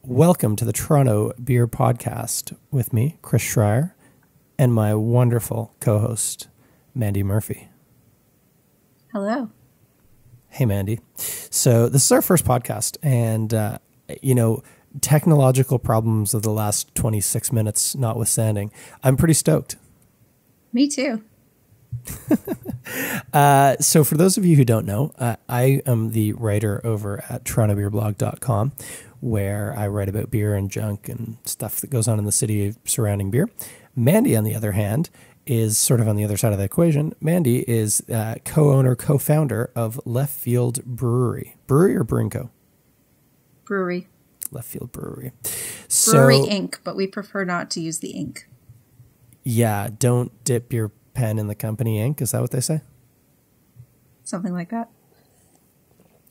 Welcome to the Toronto Beer Podcast with me, Chris Schreier, and my wonderful co-host, Mandie Murphy. Hello. Hey, Mandie. So this is our first podcast, and, technological problems of the last 26 minutes notwithstanding, I'm pretty stoked. Me too. So for those of you who don't know, I am the writer over at torontobeerblog.com, where I write about beer and junk and stuff that goes on in the city surrounding beer. Mandie, on the other hand, is sort of on the other side of the equation. Mandie is co-owner, co-founder of Left Field Brewery. Brewery or Brewing Co? Brewery. Left Field Brewery. Brewery Inc., but we prefer not to use the ink. Yeah, don't dip your pen in the company ink. Is that what they say? Something like that.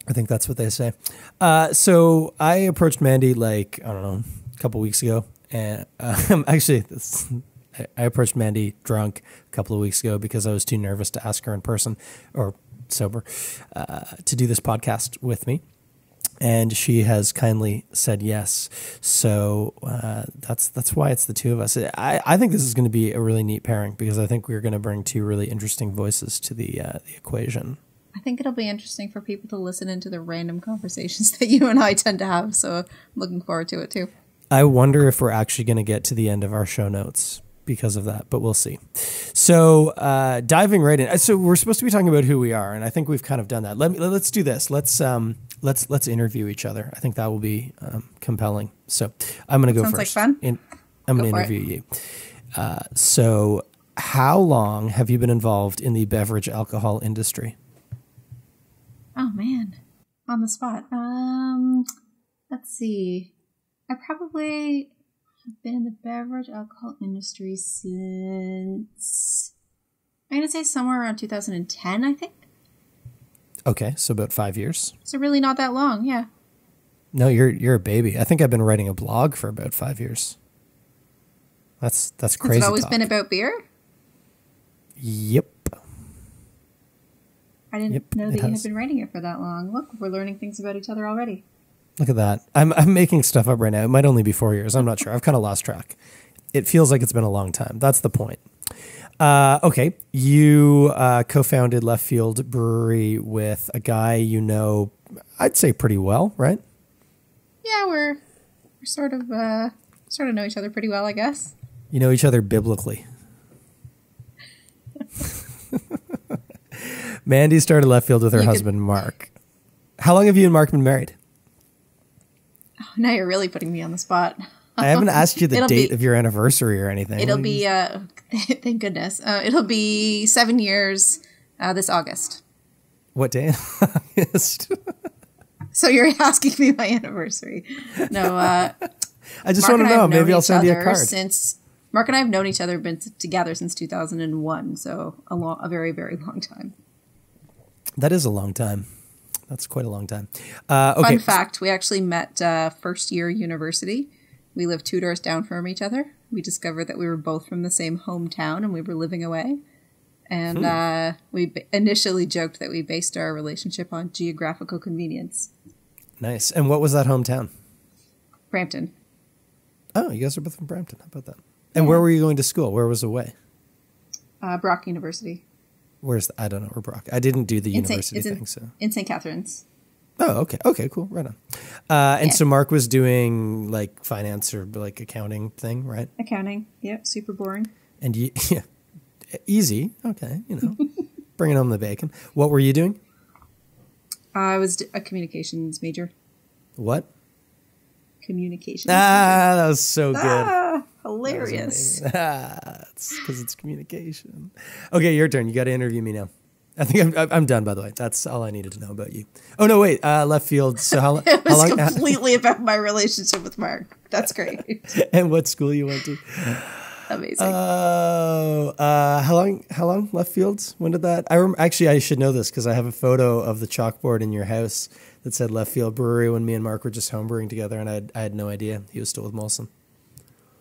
I think that's what they say. So I approached Mandie a couple weeks ago. And I approached Mandie drunk a couple of weeks ago because I was too nervous to ask her in person or sober to do this podcast with me. And she has kindly said yes. So that's why it's the two of us. I think this is going to be a really neat pairing because I think we're going to bring two really interesting voices to the equation. I think it'll be interesting for people to listen into the random conversations that you and I tend to have. So I'm looking forward to it too. I wonder if we're actually going to get to the end of our show notes because of that, but we'll see. So diving right in. So we're supposed to be talking about who we are, and I think we've kind of done that. Let's do this. Let's interview each other. I think that will be compelling. So I'm going to go first. Sounds like fun. I'm going to interview you. So how long have you been involved in the beverage alcohol industry? Oh man, on the spot. Let's see. I probably have been in the beverage alcohol industry since, I'm going to say somewhere around 2010, I think. Okay, so about 5 years. So really not that long, yeah. No, you're a baby. I think I've been writing a blog for about 5 years. That's crazy. Has it always been about beer? Yep. I didn't know that you had been writing it for that long. Look, we're learning things about each other already. Look at that. I'm making stuff up right now. It might only be 4 years. I'm not sure. I've kind of lost track. It feels like it's been a long time. That's the point. Okay. You co-founded Left Field Brewery with a guy you know, I'd say pretty well, right? Yeah, we're sort of know each other pretty well, I guess. You know each other biblically. Mandie started Left Field with her husband, Mark. How long have you and Mark been married? Oh, now you're really putting me on the spot. I haven't asked you the date of your anniversary or anything. It'll be, thank goodness, it'll be 7 years this August. What day in August? So you're asking me my anniversary. No, I just want to know. Maybe I'll send you a card. Mark and I have known each other, been together since 2001, so a very, very long time. That is a long time. That's quite a long time. Okay. Fun fact, we actually met first year university. We lived 2 doors down from each other. We discovered that we were both from the same hometown and we were living away. And we initially joked that we based our relationship on geographical convenience. Nice. And what was that hometown? Brampton. Oh, you guys are both from Brampton. How about that? And where were you going to school? Where was away? Brock University. I don't know where Brock. I didn't do the university thing. So in St. Catharines. Oh, okay. Okay, cool. Right on. So Mark was doing like finance or like accounting thing, right? Accounting. Yep. Super boring. And easy. Okay. Bringing home the bacon. What were you doing? I was a communications major. What? Communications. That was so good. Hilarious. It's because it's communication. Okay, your turn. You got to interview me now. I think I'm done, by the way. That's all I needed to know about you. Oh, no, wait. Left Field. So how long? It was completely about my relationship with Mark. That's great. And what school you went to? Amazing. How long Left Fields? When did that? Actually, I should know this because I have a photo of the chalkboard in your house that said Left Field Brewery when me and Mark were just homebrewing together, and I had no idea he was still with Molson.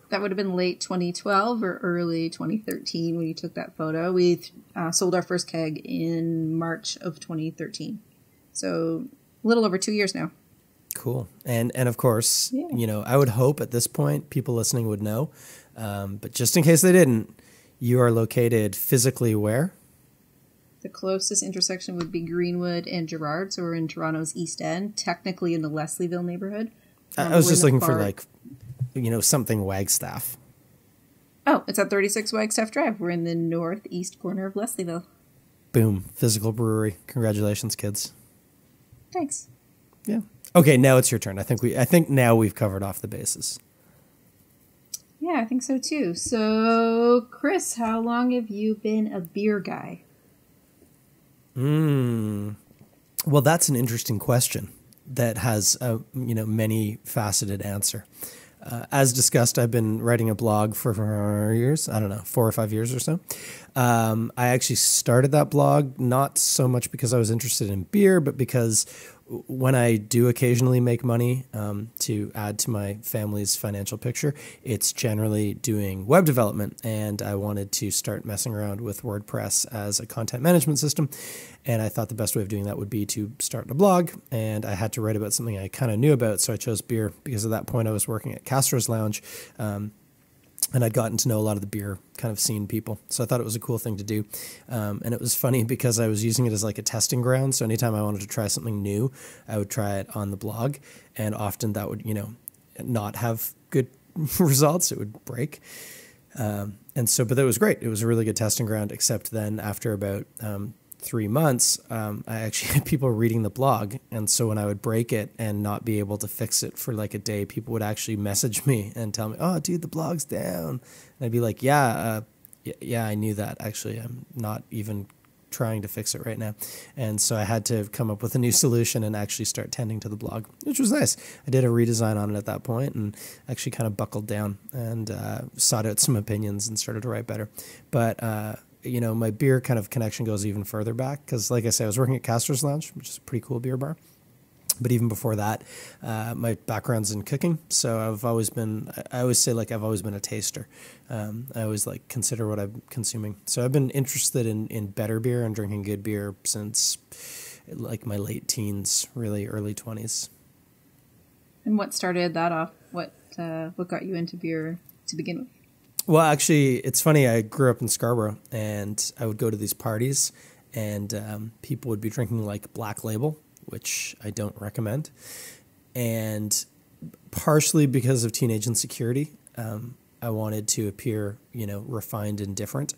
That would have been late 2012 or early 2013 when you took that photo. We sold our first keg in March of 2013. So a little over 2 years now. Cool. And of course, I would hope at this point people listening would know. But just in case they didn't, you are located physically where? The closest intersection would be Greenwood and Gerrard, so we're in Toronto's East End, technically in the Leslieville neighborhood. I was just looking for something Wagstaff. Oh, it's at 36 Wagstaff Drive. We're in the northeast corner of Leslieville. Boom. Physical brewery. Congratulations, kids. Thanks. Yeah. Okay, now it's your turn. I think now we've covered off the bases. Yeah, I think so too. So, Chris, how long have you been a beer guy? Well, that's an interesting question that has a many faceted answer. As discussed, I've been writing a blog for years. I don't know, 4 or 5 years or so. I actually started that blog not so much because I was interested in beer, but because when I do occasionally make money to add to my family's financial picture, it's generally doing web development. And I wanted to start messing around with WordPress as a content management system. And I thought the best way of doing that would be to start a blog. And I had to write about something I kind of knew about. So I chose beer because at that point I was working at Castro's Lounge. And I'd gotten to know a lot of the beer kind of scene people. So I thought it was a cool thing to do. And it was funny because I was using it as like a testing ground. So anytime I wanted to try something new, I would try it on the blog. And often that would, not have good results. It would break. But that was great. It was a really good testing ground, except then after about 3 months, I actually had people reading the blog. And so when I would break it and not be able to fix it for like a day, people would actually message me and tell me, "Oh, dude, the blog's down." And I'd be like, yeah, I knew that. Actually, I'm not even trying to fix it right now. And so I had to come up with a new solution and actually start tending to the blog, which was nice. I did a redesign on it at that point and actually kind of buckled down and sought out some opinions and started to write better. But my beer kind of connection goes even further back because, like I said, I was working at Castro's Lounge, which is a pretty cool beer bar. But even before that, my background's in cooking. So I always been a taster. I always consider what I'm consuming. So I've been interested in better beer and drinking good beer since my late teens, really early 20s. And what started that off? What got you into beer to begin with? Well, actually, it's funny. I grew up in Scarborough, and I would go to these parties, and people would be drinking Black Label, which I don't recommend. And partially because of teenage insecurity, I wanted to appear, refined and different.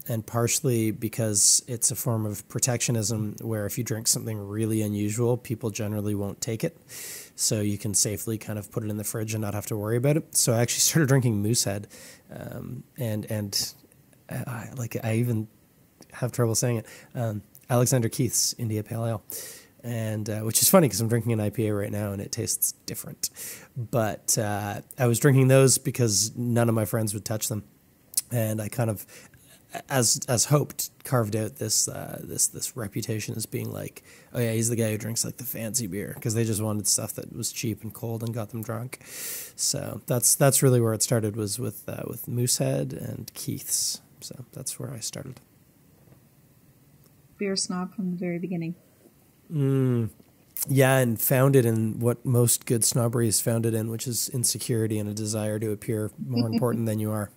And partially because it's a form of protectionism where if you drink something really unusual, people generally won't take it. So you can safely kind of put it in the fridge and not have to worry about it. So I actually started drinking Moosehead. I even have trouble saying it. Alexander Keith's India Pale Ale. And which is funny because I'm drinking an IPA right now and it tastes different. But I was drinking those because none of my friends would touch them. And I kind of, as hoped, carved out this reputation as being oh yeah, he's the guy who drinks the fancy beer, because they just wanted stuff that was cheap and cold and got them drunk. So that's really where it started, was with Moosehead and Keith's. So that's where I started. Beer snob from the very beginning. Yeah, and founded in what most good snobbery is founded in, which is insecurity and a desire to appear more important than you are.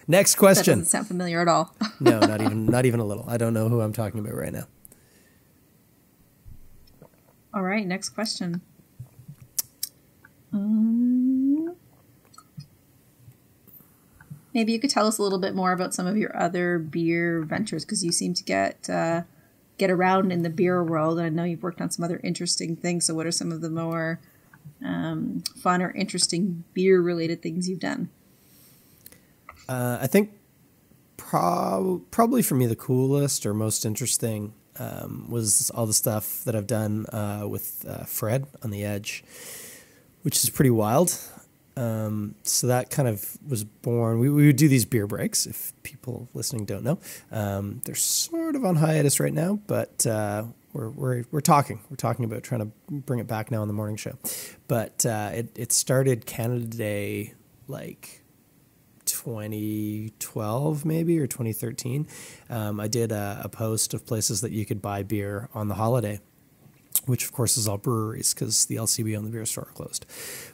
Next question. That doesn't sound familiar at all. No, not even a little. I don't know who I'm talking about right now. All right, next question. Maybe you could tell us a little bit more about some of your other beer ventures, because you seem to get around in the beer world, and I know you've worked on some other interesting things. So what are some of the more fun or interesting beer-related things you've done? I think probably for me the coolest or most interesting was all the stuff that I've done with Fred on the Edge, which is pretty wild. So that kind of was born. We would do these beer breaks, if people listening don't know. They're sort of on hiatus right now, but we're talking about trying to bring it back now on the morning show. But it started Canada Day 2012 maybe, or 2013. I did a post of places that you could buy beer on the holiday, which of course is all breweries because the LCB and the beer store are closed.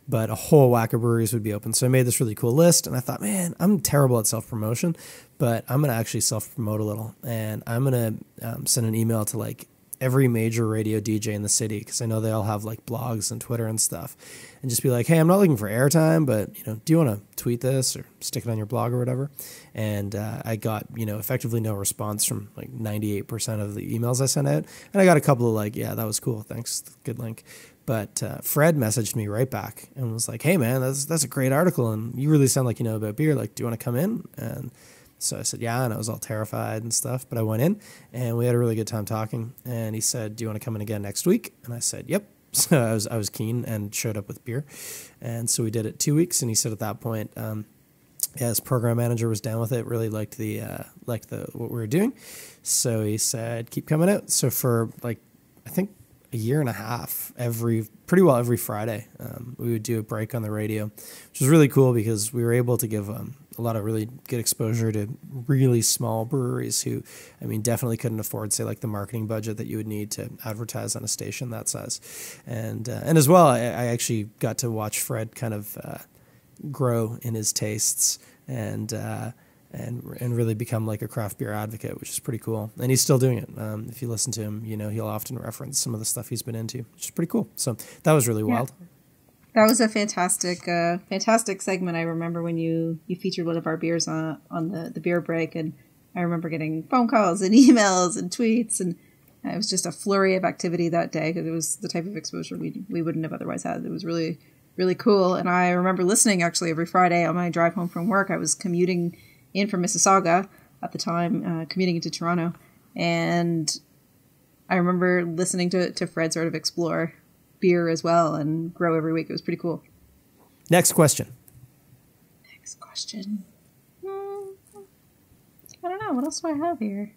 But a whole whack of breweries would be open. So I made this really cool list, and I thought, man, I'm terrible at self-promotion, but I'm going to actually self-promote a little. And I'm going to send an email to like every major radio DJ in the city, because I know they all have like blogs and Twitter and stuff, and just be like, hey, I'm not looking for airtime, but do you want to tweet this or stick it on your blog or whatever? And I got effectively no response from like 98% of the emails I sent out, and I got a couple of like, yeah, that was cool, thanks, good link. But Fred messaged me right back and was like, hey man, that's a great article, and you really sound like you know about beer, like do you want to come in? And so I said, yeah, and I was all terrified and stuff, but I went in and we had a really good time talking, and he said, do you want to come in again next week? And I said, yep. So I was keen and showed up with beer. And so we did it 2 weeks, and he said at that point, his program manager was down with it, really liked what we were doing. So he said, keep coming out. So for like, I think a year and a half, every Friday, we would do a break on the radio, which was really cool because we were able to give a lot of really good exposure to really small breweries who, definitely couldn't afford, say, like the marketing budget that you would need to advertise on a station that size. And as well, I actually got to watch Fred kind of grow in his tastes and really become like a craft beer advocate, which is pretty cool. And he's still doing it. If you listen to him, he'll often reference some of the stuff he's been into, which is pretty cool. So that was really wild. That was a fantastic segment. I remember when you featured one of our beers on the beer break, and I remember getting phone calls and emails and tweets, and it was just a flurry of activity that day because it was the type of exposure we wouldn't have otherwise had. It was really, really cool. And I remember listening actually every Friday on my drive home from work. I was commuting in from Mississauga at the time, commuting into Toronto, and I remember listening to Fred sort of explore beer as well and grow every week. It was pretty cool. Next question. I don't know. What else do I have here?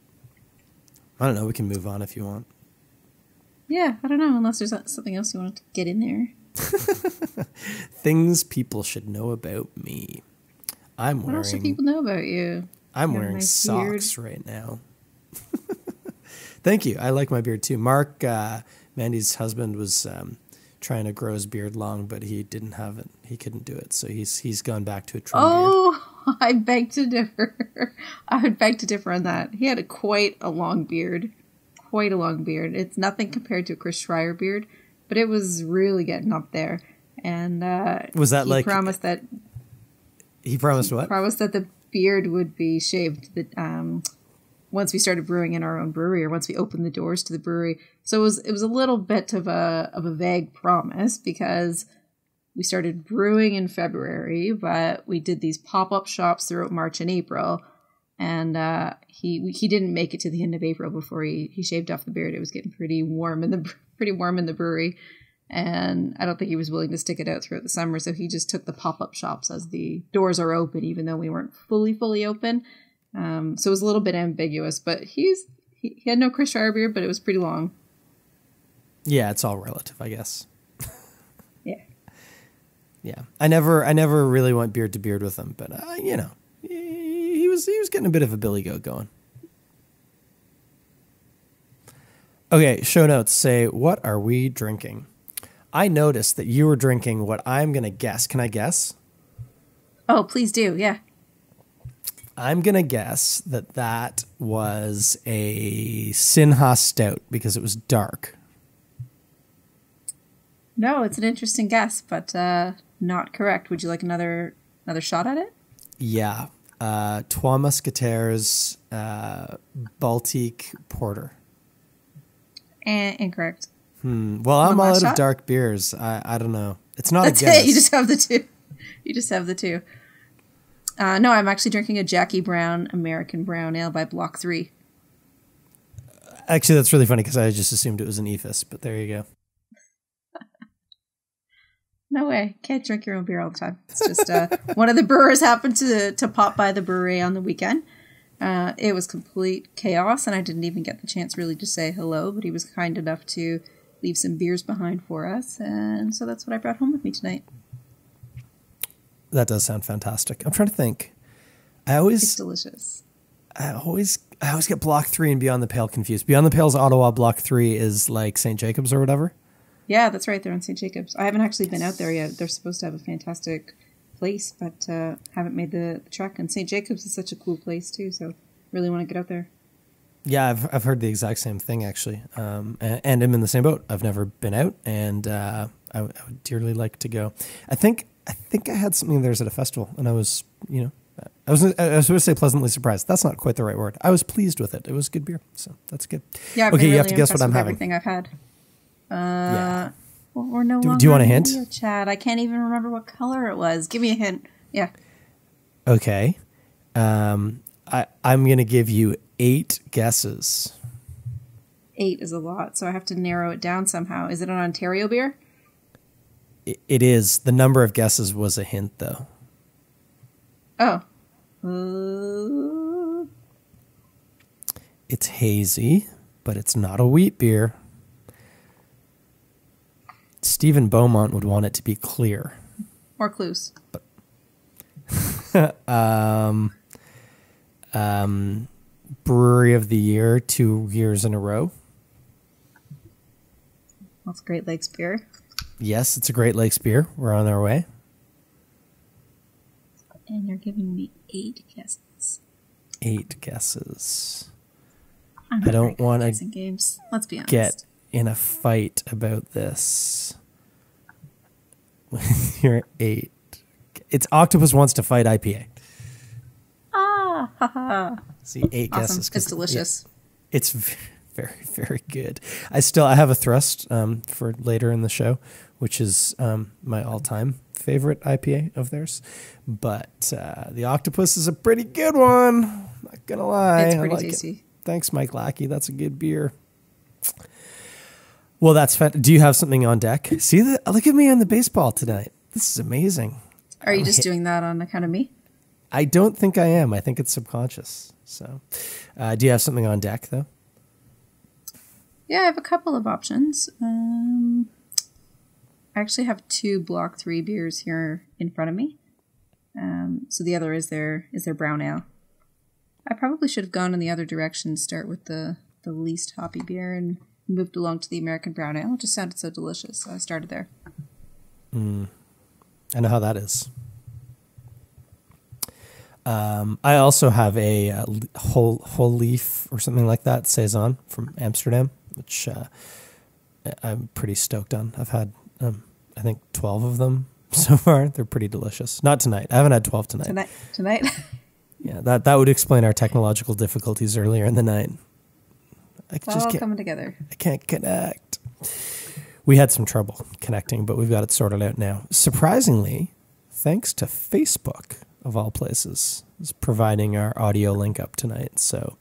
I don't know. We can move on if you want. Yeah, I don't know. Unless there's something else you want to get in there. Things people should know about me. What else should people know about you? I'm wearing nice socks right now. Thank you. I like my beard too. Mark, Mandie's husband, was trying to grow his beard long, but he didn't have it. He couldn't do it, so he's gone back to a trim beard. Oh, I beg to differ. I would beg to differ on that. He had quite a long beard. It's nothing compared to a Chris Schreier beard, but it was really getting up there. And was that he promised that? He promised what? Promised that the beard would be shaved once we started brewing in our own brewery, or once we opened the doors to the brewery. So it was a little bit of a vague promise, because we started brewing in February, but we did these pop-up shops throughout March and April, and he didn't make it to the end of April before he shaved off the beard. It was getting pretty warm in the brewery, and I don't think he was willing to stick it out throughout the summer, so he just took the pop-up shops as the doors are open, even though we weren't fully open. So it was a little bit ambiguous, but he had no Chris Schreier beard, but it was pretty long. Yeah, it's all relative, I guess. Yeah. Yeah. I never really went beard to beard with him, but he was getting a bit of a billy goat going. Okay, show notes say, what are we drinking? I noticed that you were drinking what I'm going to guess. Can I guess? Oh, please do. Yeah. I'm going to guess that was a Sinha Stout because it was dark. No, it's an interesting guess, but not correct. Would you like another shot at it? Yeah. Trois Musketeers Baltic Porter. Incorrect. Well, I'm all out of dark beers. I don't know. It's not That's a guess. it. You just have the two. No, I'm actually drinking a Jackie Brown American Brown Ale by Block 3. Actually, that's really funny because I just assumed it was an EFIS, but there you go. No way. Can't drink your own beer all the time. It's just one of the brewers happened to pop by the brewery on the weekend. It was complete chaos, and I didn't even get the chance really to say hello, but he was kind enough to leave some beers behind for us, and so that's what I brought home with me tonight. That does sound fantastic. I'm trying to think. It's delicious. I always get Block 3 and Beyond the Pale confused. Beyond the Pale's Ottawa, Block 3 is like St. Jacobs or whatever. Yeah, that's right. They're on St. Jacobs. I haven't actually been out there yet. They're supposed to have a fantastic place, but haven't made the trek. And St. Jacobs is such a cool place too, so really want to get out there. Yeah, I've heard the exact same thing actually, and I'm in the same boat. I've never been out, and I would dearly like to go. I think I had something theirs at a festival, and I was I was going to say pleasantly surprised. That's not quite the right word. I was pleased with it. It was good beer, so that's good. Yeah, I've okay, been really you have to guess what I'm having. Everything I've had. Yeah. Well, we're no do longer you want a in hint? video chat. I can't even remember what color it was. Give me a hint. Yeah. Okay. I'm going to give you 8 guesses. 8 is a lot, so I have to narrow it down somehow. Is it an Ontario beer? It is. The number of guesses was a hint, though. Oh. It's hazy, but it's not a wheat beer. Stephen Beaumont would want it to be clear. More clues. Brewery of the Year 2 years in a row. That's Great Lakes beer. Yes, it's a Great Lakes beer. We're on our way. And you're giving me 8 guesses. 8 guesses. I don't want to games. Let's be honest. Get in a fight about this. You're 8. It's Octopus Wants to Fight IPA. Haha. See, 8 Awesome. guesses. It's delicious. Yeah, it's very, very good. I have a thrust for later in the show, which is my all-time favorite IPA of theirs. But the Octopus is a pretty good one. Not gonna lie. It's pretty tasty. Thanks, Mike Lackey. That's a good beer. Well, that's fun. Do you have something on deck? See, look at me on the baseball tonight. This is amazing. Are you just doing that on account of me? I don't think I am. I think it's subconscious. So, do you have something on deck, though? Yeah, I have a couple of options. I actually have 2 Block 3 beers here in front of me. So the other is their brown ale. I probably should have gone in the other direction, start with the least hoppy beer and moved along to the American brown ale. It just sounded so delicious, so I started there. I know how that is. I also have a whole leaf or something like that, Saison from Amsterdam, which I'm pretty stoked on. I've had, I think, 12 of them so far. They're pretty delicious. Not tonight. I haven't had 12 tonight. Tonight? Yeah, that would explain our technological difficulties earlier in the night. It's all coming together. I can't connect. We had some trouble connecting, but we've got it sorted out now. Surprisingly, thanks to Facebook, of all places, is providing our audio link up tonight. So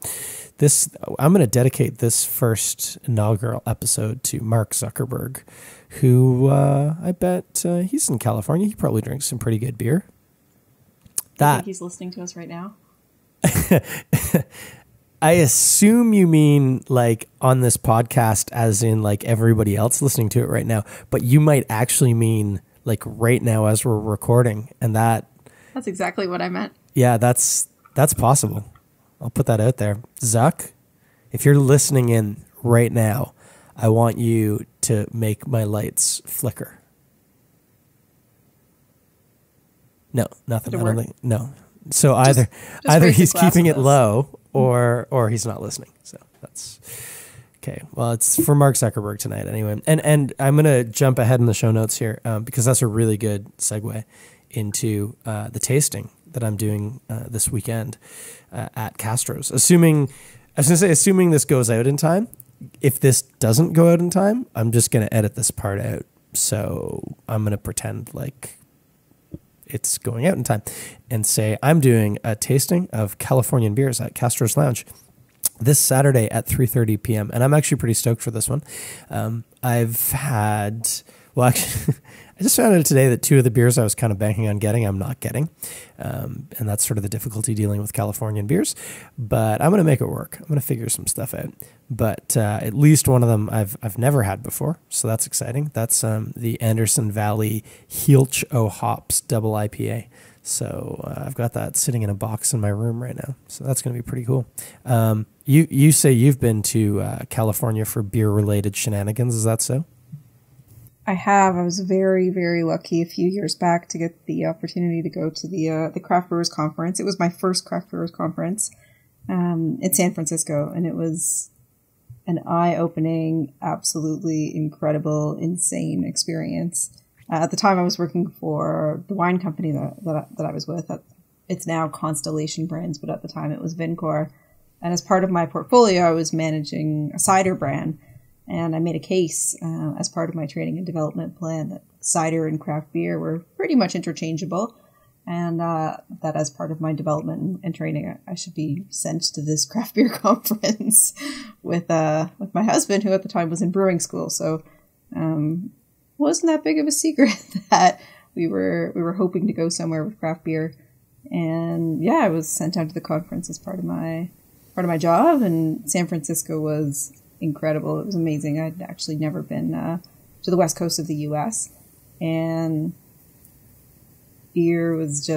I'm going to dedicate this first inaugural episode to Mark Zuckerberg, who I bet he's in California. He probably drinks some pretty good beer. I think he's listening to us right now. I assume you mean like on this podcast as in like everybody else listening to it right now, but you might actually mean like right now as we're recording, and that's exactly what I meant. Yeah, that's possible. I'll put that out there. Zuck, if you're listening in right now, I want you to make my lights flicker. No, nothing. I don't think. No. So either he's keeping it low or he's not listening. So that's okay. Well, it's for Mark Zuckerberg tonight anyway. And I'm going to jump ahead in the show notes here because that's a really good segue into the tasting that I'm doing this weekend at Castro's. Assuming this goes out in time. If this doesn't go out in time, I'm just going to edit this part out. So I'm going to pretend like it's going out in time and say I'm doing a tasting of Californian beers at Castro's Lounge this Saturday at 3:30 p.m. And I'm actually pretty stoked for this one. I've had, well, actually, I just found out today that 2 of the beers I was kind of banking on getting, I'm not getting. And that's sort of the difficulty dealing with Californian beers. But I'm going to make it work. I'm going to figure some stuff out. But at least one of them I've never had before. So that's exciting. That's the Anderson Valley Heelch O Hops Double IPA. So I've got that sitting in a box in my room right now. So that's going to be pretty cool. You say you've been to California for beer-related shenanigans. Is that so? I have. I was very, very lucky a few years back to get the opportunity to go to the Craft Brewers Conference. It was my first Craft Brewers Conference in San Francisco, and it was an eye-opening, absolutely incredible, insane experience. At the time, I was working for the wine company that I was with. It's now Constellation Brands, but at the time it was Vincor. And as part of my portfolio, I was managing a cider brand. And I made a case as part of my training and development plan that cider and craft beer were pretty much interchangeable. And that as part of my development and training, I should be sent to this craft beer conference with my husband, who at the time was in brewing school. So wasn't that big of a secret that we were hoping to go somewhere with craft beer. And yeah, I was sent out to the conference as part of my job, and San Francisco was incredible. It was amazing. I'd actually never been to the west coast of the U.S. and beer was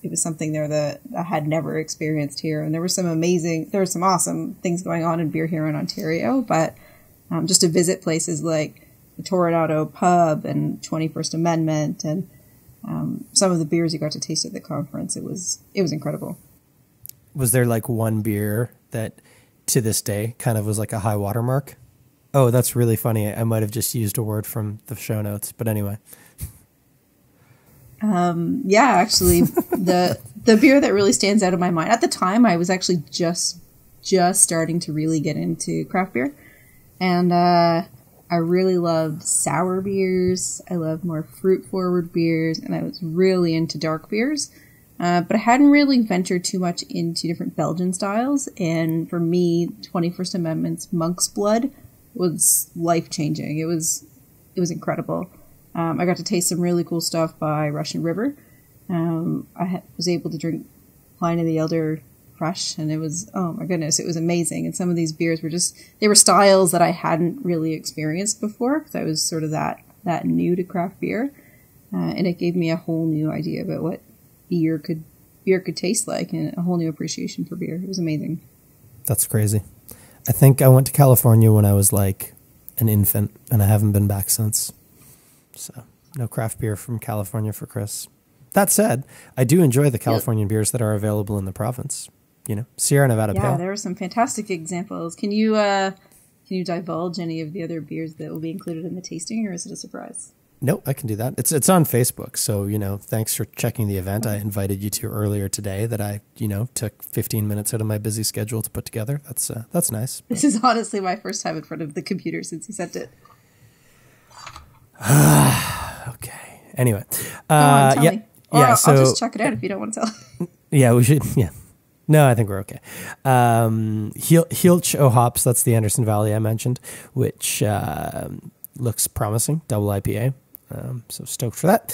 it was something there that I had never experienced here. And there were some awesome things going on in beer here in Ontario, but just to visit places like the Toronado Pub and 21st Amendment and some of the beers you got to taste at the conference, it was incredible. Was there like one beer that to this day kind of was like a high watermark? Oh, that's really funny. I might have just used a word from the show notes, but anyway. Yeah, actually, the beer that really stands out in my mind at the time, I was actually just starting to really get into craft beer, and I really loved sour beers. I loved more fruit forward beers, and I was really into dark beers. But I hadn't really ventured too much into different Belgian styles. And for me, 21st Amendment's Monk's Blood was life-changing. It was incredible. I got to taste some really cool stuff by Russian River. Was able to drink Pliny the Elder fresh, and it was, oh my goodness, it was amazing. And some of these beers they were styles that I hadn't really experienced before, because I was sort of that new to craft beer. And it gave me a whole new idea about what beer could taste like, and a whole new appreciation for beer. It was amazing. That's crazy. I think I went to California when I was like an infant, and I haven't been back since. So no craft beer from California for Chris. That said, I do enjoy the Californian beers that are available in the province. You know, Sierra Nevada Pale. Yeah, there are some fantastic examples. Can you divulge any of the other beers that will be included in the tasting, or is it a surprise? Nope, I can do that. It's on Facebook. So, thanks for checking the event. I invited you to earlier today that I, took 15 minutes out of my busy schedule to put together. That's nice. This is honestly my first time in front of the computer since you sent it. Okay. Anyway. Go on, tell me. Or I'll just check it out if you don't want to tell. Yeah, we should. Yeah. No, I think we're okay. Heelch O'Hops, that's the Anderson Valley I mentioned, which looks promising, double IPA. So stoked for that.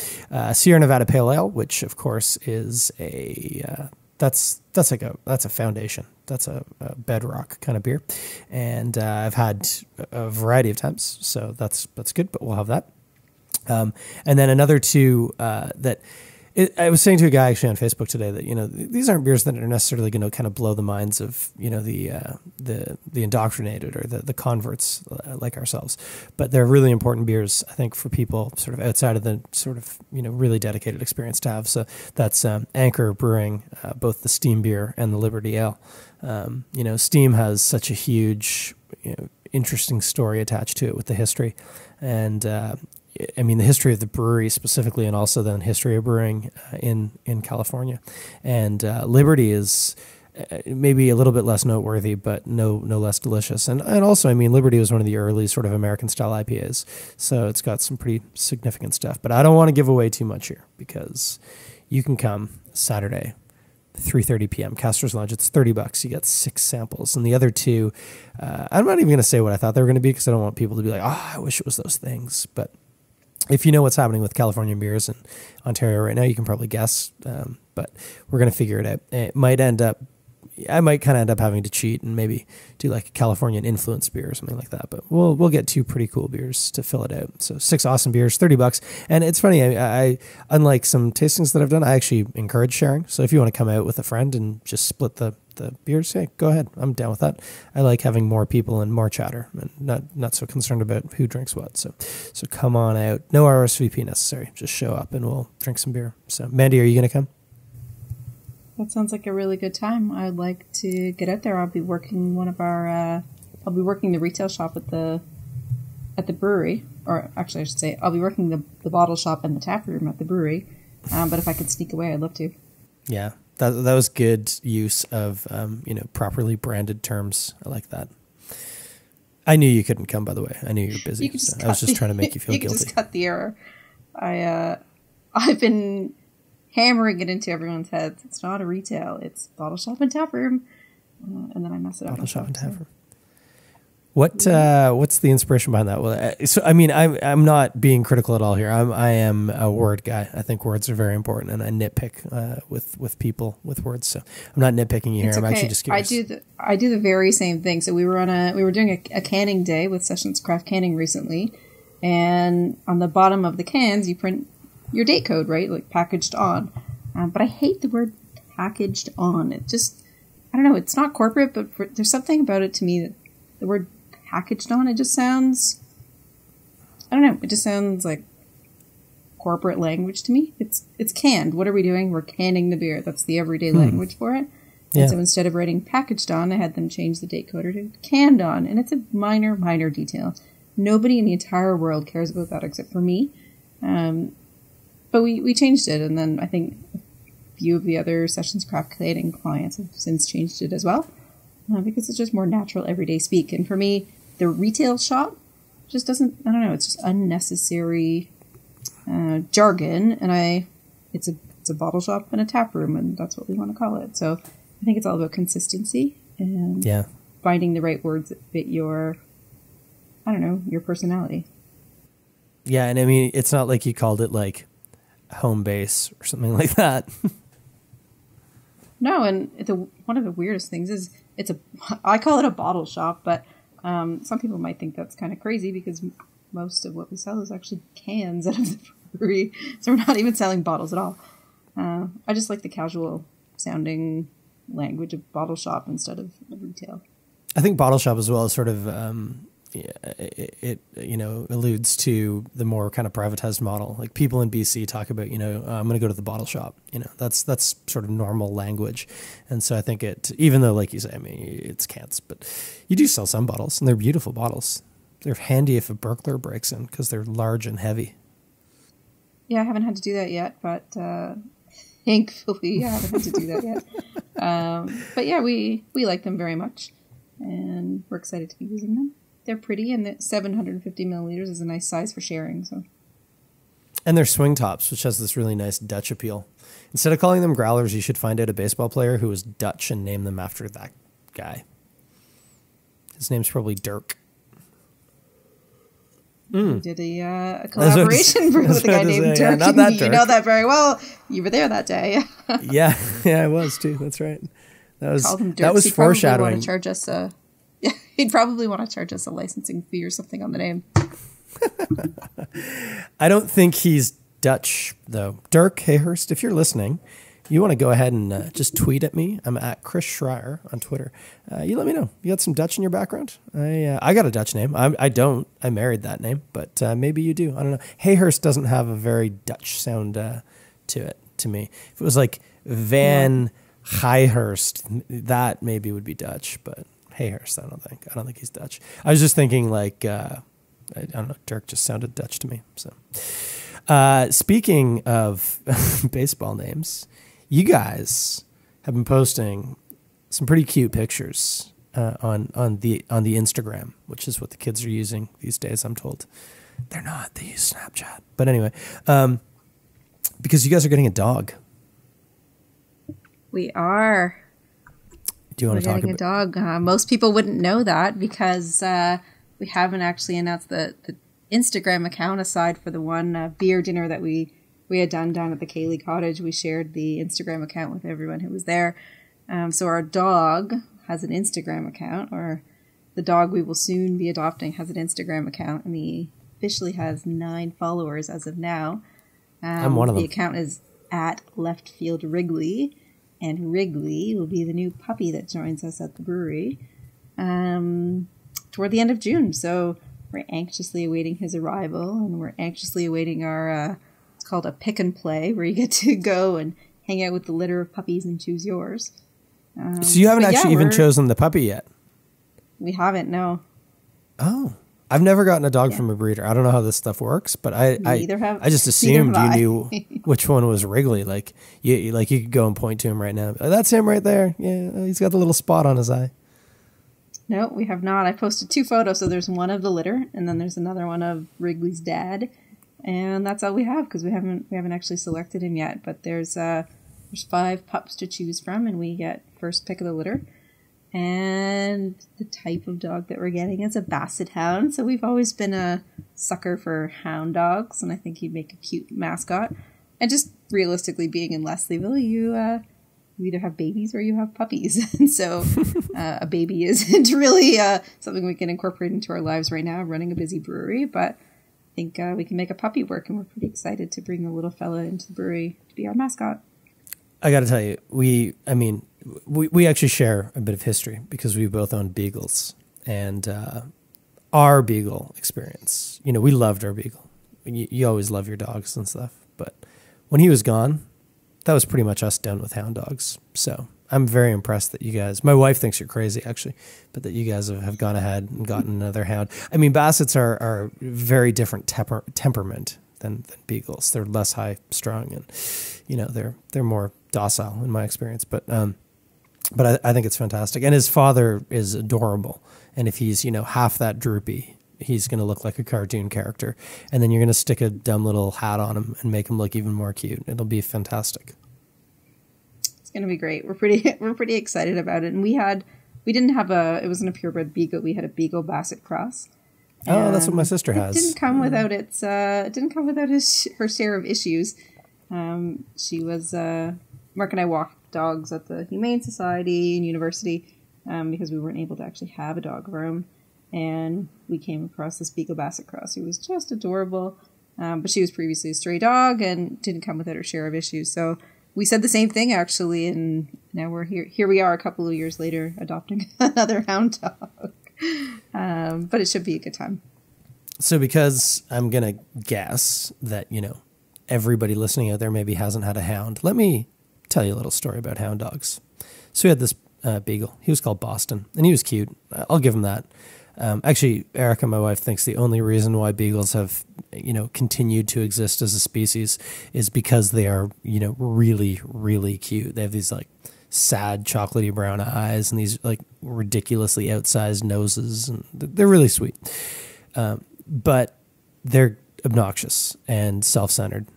Sierra Nevada Pale Ale, which of course is that's a foundation. That's a bedrock kind of beer, and I've had a variety of times, so that's good. But we'll have that. And then another two that. I was saying to a guy actually on Facebook today that, these aren't beers that are necessarily going to kind of blow the minds of, the indoctrinated or the converts like ourselves. But they're really important beers, I think, for people sort of outside of the sort of, really dedicated experience to have. So that's Anchor Brewing, both the Steam beer and the Liberty Ale. Steam has such a huge, interesting story attached to it with the history. And, the history of the brewery specifically, and also then history of brewing in California. And Liberty is maybe a little bit less noteworthy, but no less delicious. And also, Liberty was one of the early sort of American-style IPAs, so it's got some pretty significant stuff. But I don't want to give away too much here, because you can come Saturday, 3:30 p.m. Castro's Lounge. It's $30. You get 6 samples, and the other two, I'm not even going to say what I thought they were going to be, because I don't want people to be like, "Oh, I wish it was those things." But if you know what's happening with California beers in Ontario right now, you can probably guess. But we're going to figure it out. It might end up, I might kind of end up having to cheat and maybe do like a Californian influence beer or something like that. But we'll get 2 pretty cool beers to fill it out. So 6 awesome beers, $30. And it's funny, I unlike some tastings that I've done, I actually encourage sharing. So if you want to come out with a friend and just split the beers, hey, go ahead. I'm down with that. I like having more people and more chatter, and not so concerned about who drinks what. So come on out. No RSVP necessary. Just show up and we'll drink some beer. So Mandie, are you going to come? That sounds like a really good time. I'd like to get out there. I'll be working I'll be working the retail shop at the brewery, or actually I should say I'll be working the bottle shop and the tap room at the brewery. But if I could sneak away, I'd love to. Yeah, that was good use of properly branded terms. I like that. I knew you couldn't come, by the way. I knew you were busy. So I was just trying to make you feel guilty. You could just cut the error. I've been hammering it into everyone's heads. It's not a retail. It's bottle shop and tap room. And then I mess it up. Bottle shop and tap room. What's the inspiration behind that? Well, so I mean, I'm not being critical at all here. I am a word guy. I think words are very important, and I nitpick with people with words. So I'm not nitpicking you here. It's I'm okay. actually just curious. I do the very same thing. So we were doing a canning day with Sessions Craft Canning recently, and on the bottom of the cans you print your date code, right? Like packaged on. But I hate the word packaged on. It just, I don't know, it's not corporate, but there's something about it to me that the word packaged on, it just sounds, I don't know, it just sounds like corporate language to me. It's canned. What are we doing? We're canning the beer. That's the everyday language for it. Yeah. And so instead of writing packaged on, I had them change the date coder to canned on. And it's a minor detail. Nobody in the entire world cares about that except for me. But we changed it, and then I think a few of the other Sessions Craft Canning clients have since changed it as well, because it's just more natural everyday speak. And for me, the retail shop just doesn't, I don't know, it's just unnecessary jargon, and it's a bottle shop and a tap room, and that's what we want to call it. So I think it's all about consistency and finding the right words that fit your personality. Yeah, and I mean, it's not like you called it like home base or something like that. No, and one of the weirdest things is I call it a bottle shop, but some people might think that's kind of crazy because most of what we sell is actually cans out of the brewery, so we're not even selling bottles at all. I just like the casual sounding language of bottle shop instead of retail. I think bottle shop as well is sort of it alludes to the more kind of privatized model. Like people in BC talk about, I'm going to go to the bottle shop. That's sort of normal language. And so I think even though, like you say, I mean, it's cans, but you do sell some bottles, and they're beautiful bottles. They're handy if a burglar breaks in because they're large and heavy. Yeah, I haven't had to do that yet, but thankfully I haven't had to do that yet. But yeah, we like them very much, and we're excited to be using them. They're pretty, and the 750 milliliters is a nice size for sharing. So, and they're swing tops, which has this really nice Dutch appeal. Instead of calling them growlers, you should find out a baseball player who was Dutch and name them after that guy. His name's probably Dirk. We did a collaboration with a guy named Dirk. Yeah, not that Dirk. You know that very well. You were there that day. yeah, I was too. That's right. That was foreshadowing. Want to charge us he'd probably want to charge us a licensing fee or something on the name. I don't think he's Dutch, though. Dirk Hayhurst, if you're listening, you want to go ahead and just tweet at me. I'm at Chris Schreier on Twitter. You let me know. You got some Dutch in your background? I got a Dutch name. I don't. I married that name, but maybe you do. I don't know. Hayhurst doesn't have a very Dutch sound to it, to me. If it was like Van Hayhurst, that maybe would be Dutch, but Hayhurst, I don't think he's Dutch. I was just thinking like, I don't know, Dirk just sounded Dutch to me. So, speaking of baseball names, you guys have been posting some pretty cute pictures on the Instagram, which is what the kids are using these days, I'm told. They're not. They use Snapchat. But anyway, because you guys are getting a dog. We are. Do you want to talk about a dog? Most people wouldn't know that because we haven't actually announced the Instagram account aside for the one beer dinner that we had done down at the Cayley Cottage. We shared the Instagram account with everyone who was there. So our dog has an Instagram account, or the dog we will soon be adopting has an Instagram account, and he officially has 9 followers as of now. I'm one of them. The account is at Left Field Wrigley, and Wrigley will be the new puppy that joins us at the brewery toward the end of June. So we're anxiously awaiting his arrival, and we're anxiously awaiting our, it's called a pick and play, where you get to go and hang out with the litter of puppies and choose yours. So you haven't actually even chosen the puppy yet? We haven't, no. Oh. I've never gotten a dog from a breeder. I don't know how this stuff works, but I just assumed you knew which one was Wrigley. Like you could go and point to him right now. Oh, that's him right there. Yeah, he's got the little spot on his eye. No, we have not. I posted 2 photos. So there's one of the litter, and then there's another one of Wrigley's dad, and that's all we have because we haven't actually selected him yet. But there's 5 pups to choose from, and we get first pick of the litter. And the type of dog that we're getting is a Basset hound. So we've always been a sucker for hound dogs, and I think he'd make a cute mascot. And just realistically, being in Leslieville, you either have babies or you have puppies. And so a baby isn't really something we can incorporate into our lives right now, running a busy brewery. But I think we can make a puppy work, and we're pretty excited to bring the little fella into the brewery to be our mascot. I got to tell you, we actually share a bit of history because we both own beagles, and our beagle experience, we loved our beagle. You always love your dogs and stuff, but when he was gone, that was pretty much us done with hound dogs. So I'm very impressed that you guys, my wife thinks you're crazy actually, but that you guys have gone ahead and gotten another hound. I mean, Bassets are very different temperament than beagles. They're less high strung, and they're more docile in my experience. But I think it's fantastic. And his father is adorable. And if he's half that droopy, he's going to look like a cartoon character. And then you're going to stick a dumb little hat on him and make him look even more cute. It'll be fantastic. It's going to be great. We're pretty excited about it. And it wasn't a purebred beagle. We had a beagle Basset cross. Oh, that's what my sister has. It didn't come without her share of issues. She was Mark and I walked dogs at the Humane Society and university because we weren't able to actually have a dog of our own, and we came across this beagle Basset cross who was just adorable, but she was previously a stray dog and didn't come without her share of issues. So we said the same thing actually, and now we're here we are a couple of years later adopting another hound dog. But it should be a good time. So because I'm going to guess that, everybody listening out there maybe hasn't had a hound, let me tell you a little story about hound dogs. So we had this beagle. He was called Boston, and he was cute. I'll give him that. Actually, Erica, my wife, thinks the only reason why beagles have, continued to exist as a species is because they are, really, really cute. They have these sad chocolatey brown eyes and these ridiculously outsized noses, and they're really sweet. But they're obnoxious and self-centered.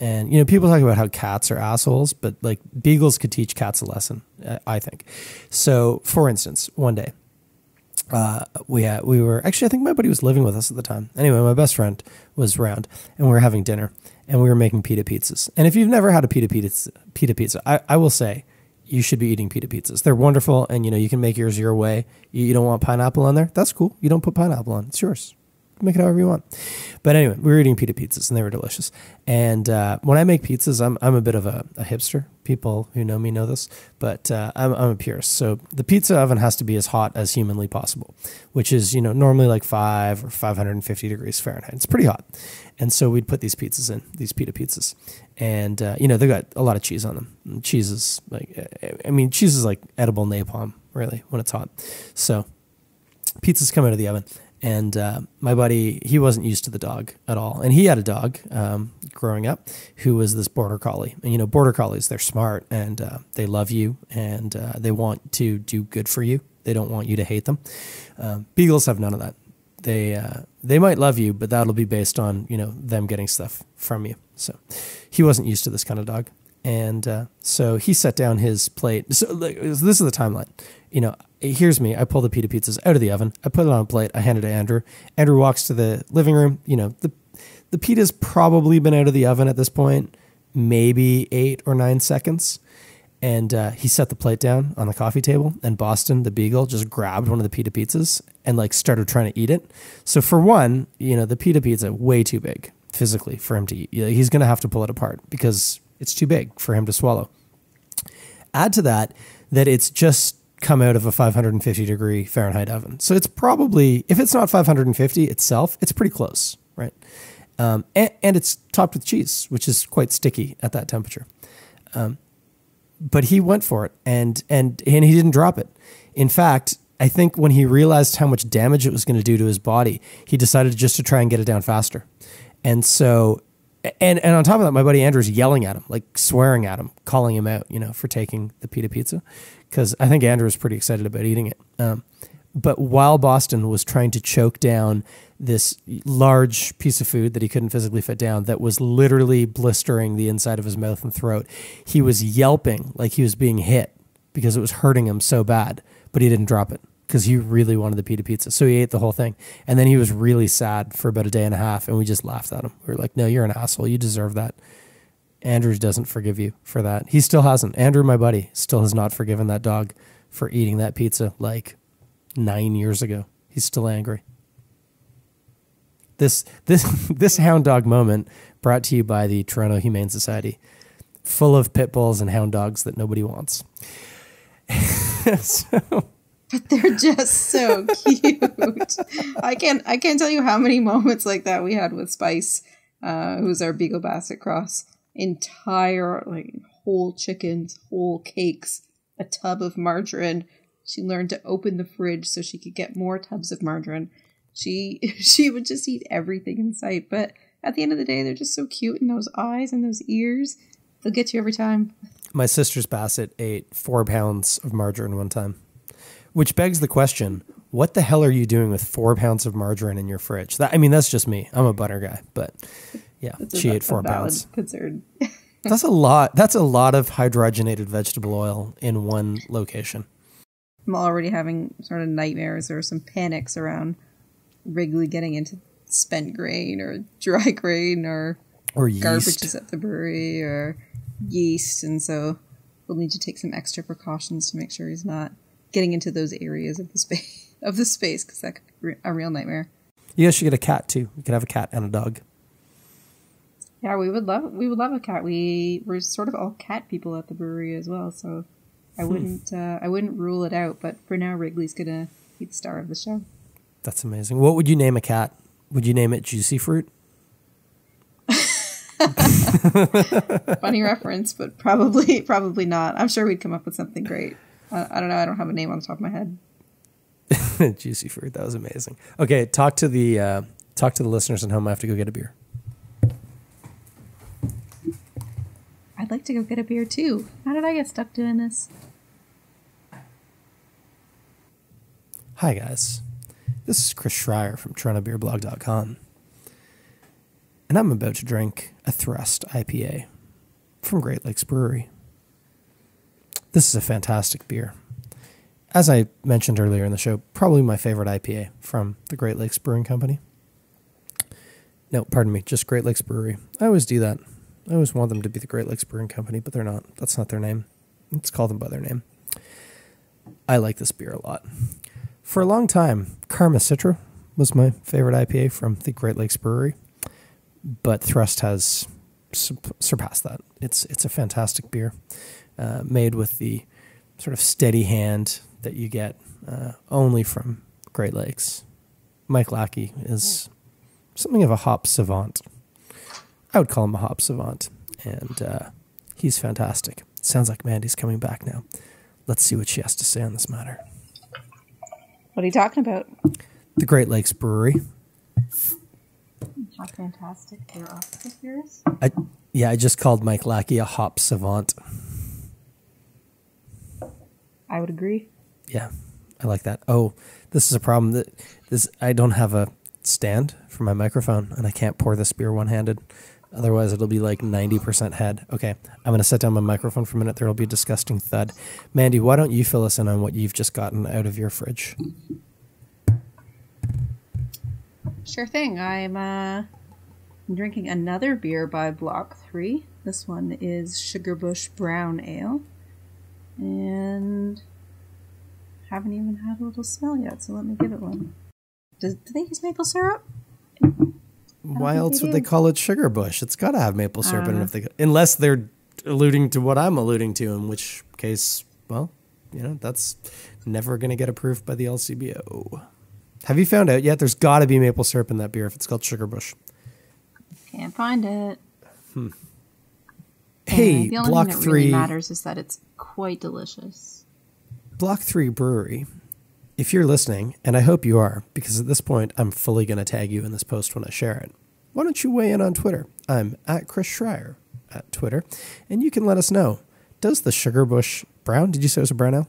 And people talk about how cats are assholes, but beagles could teach cats a lesson, I think. So for instance, one day, we were actually, I think my buddy was living with us at the time. Anyway, my best friend was around, and we were having dinner, and we were making pita pizzas. And if you've never had a pita pizza, I will say you should be eating pita pizzas. They're wonderful, and you can make yours your way. You don't want pineapple on there? That's cool. You don't put pineapple on. It's yours. Make it however you want. But anyway, we were eating pita pizzas, and they were delicious. And when I make pizzas, I'm a bit of a hipster. People who know me know this, but I'm a purist. So the pizza oven has to be as hot as humanly possible, which is normally 5 or 550 degrees Fahrenheit. It's pretty hot. And so we'd put these pizzas in, these pita pizzas, and they got a lot of cheese on them. And cheese is cheese is like edible napalm, really, when it's hot. So pizzas come out of the oven. And my buddy, he wasn't used to the dog at all. And he had a dog growing up who was this border collie. And, border collies, they're smart, and they love you, and they want to do good for you. They don't want you to hate them. Beagles have none of that. They might love you, but that'll be based on, them getting stuff from you. So he wasn't used to this kind of dog. And so he set down his plate. So this is the timeline. Here's me. I pull the pita pizzas out of the oven. I put it on a plate. I hand it to Andrew. Andrew walks to the living room. The pita's probably been out of the oven at this point, maybe 8 or 9 seconds. And he set the plate down on the coffee table, and Boston, the beagle, just grabbed one of the pita pizzas and like started trying to eat it. So for one, the pita pizza, way too big physically for him to eat. He's going to have to pull it apart because it's too big for him to swallow. Add to that it's just come out of a 550 degree Fahrenheit oven. So it's probably, if it's not 550 itself, it's pretty close, right? And it's topped with cheese, which is quite sticky at that temperature. But he went for it and he didn't drop it. In fact, I think when he realized how much damage it was going to do to his body, he decided just to try and get it down faster. And so, and on top of that, my buddy Andrew's yelling at him, like swearing at him, calling him out, for taking the pita pizza. Because I think Andrew was pretty excited about eating it. But while Boston was trying to choke down this large piece of food that he couldn't physically fit down, that was literally blistering the inside of his mouth and throat, he was yelping like he was being hit because it was hurting him so bad, but he didn't drop it because he really wanted the pita pizza. So he ate the whole thing. And then he was really sad for about a day and a half, and we just laughed at him. We were like, no, you're an asshole. You deserve that. Andrew doesn't forgive you for that. He still hasn't. Andrew, my buddy, still has not forgiven that dog for eating that pizza like 9 years ago. He's still angry. This hound dog moment brought to you by the Toronto Humane Society, full of pit bulls and hound dogs that nobody wants. But they're just so cute. I can't tell you how many moments like that we had with Spice, who's our Beagle Basset cross. Entire, whole chickens, whole cakes, a tub of margarine. She learned to open the fridge so she could get more tubs of margarine. She would just eat everything in sight. But at the end of the day, they're just so cute, and those eyes and those ears, they'll get you every time. My sister's Basset ate 4 pounds of margarine one time, which begs the question, what the hell are you doing with 4 pounds of margarine in your fridge? That's just me. I'm a butter guy, but yeah, she ate 4 pounds. Concern. That's a lot. That's a lot of hydrogenated vegetable oil in one location. I'm already having sort of nightmares or some panics around Wrigley getting into spent grain or dry grain or yeast. Garbages at the brewery or yeast. And so we'll need to take some extra precautions to make sure he's not getting into those areas of the space because that could be a real nightmare. You guys should get a cat too. You could have a cat and a dog. Yeah, we would love a cat. We're sort of all cat people at the brewery as well, so I wouldn't rule it out. But for now, Wrigley's gonna be the star of the show. That's amazing. What would you name a cat? Would you name it Juicy Fruit? Funny reference, but probably not. I'm sure we'd come up with something great. I don't know. I don't have a name on the top of my head. Juicy Fruit. That was amazing. Okay, talk to the listeners at home. I have to go get a beer. I'd like to go get a beer too. How did I get stuck doing this? Hi guys, this is Chris Schreier from TorontoBeerBlog.com, and I'm about to drink a Thrust IPA from Great Lakes Brewery. This is a fantastic beer. As I mentioned earlier in the show, probably my favorite IPA from the Great Lakes Brewing Company. No, pardon me, just Great Lakes Brewery. I always do that. I always want them to be the Great Lakes Brewing Company, but they're not. That's not their name. Let's call them by their name. I like this beer a lot. For a long time, Karma Citra was my favorite IPA from the Great Lakes Brewery, but Thrust has surpassed that. It's a fantastic beer, made with the sort of steady hand that you get only from Great Lakes. Mike Lackey is something of a hop savant. I would call him a hop savant, and he's fantastic. Sounds like Mandie's coming back now. Let's see what she has to say on this matter. What are you talking about? The Great Lakes Brewery. How fantastic their octopus beer is. I just called Mike Lackey a hop savant. I would agree. Yeah, I like that. Oh, this is a problem. I don't have a stand for my microphone, and I can't pour this beer one-handed. Otherwise, it'll be like 90% head. Okay, I'm going to set down my microphone for a minute. There will be a disgusting thud. Mandie, why don't you fill us in on what you've just gotten out of your fridge? Sure thing. I'm drinking another beer by Block 3. This one is Sugarbush Brown Ale. And haven't even had a little smell yet, so let me give it one. Do they use maple syrup? Why else would they call it sugar bush? It's got to have maple syrup in it, unless they're alluding to what I'm alluding to, in which case, well, that's never going to get approved by the LCBO. Have you found out yet? There's got to be maple syrup in that beer if it's called sugar bush. Can't find it. Hey, the only Block thing that 3 really matters is that it's quite delicious. Block 3 Brewery. If you're listening, and I hope you are, because at this point I'm fully going to tag you in this post when I share it, why don't you weigh in on Twitter? I'm at Chris Schreier at Twitter, and you can let us know. Does the Sugar Bush Brown, did you say it was a brown ale?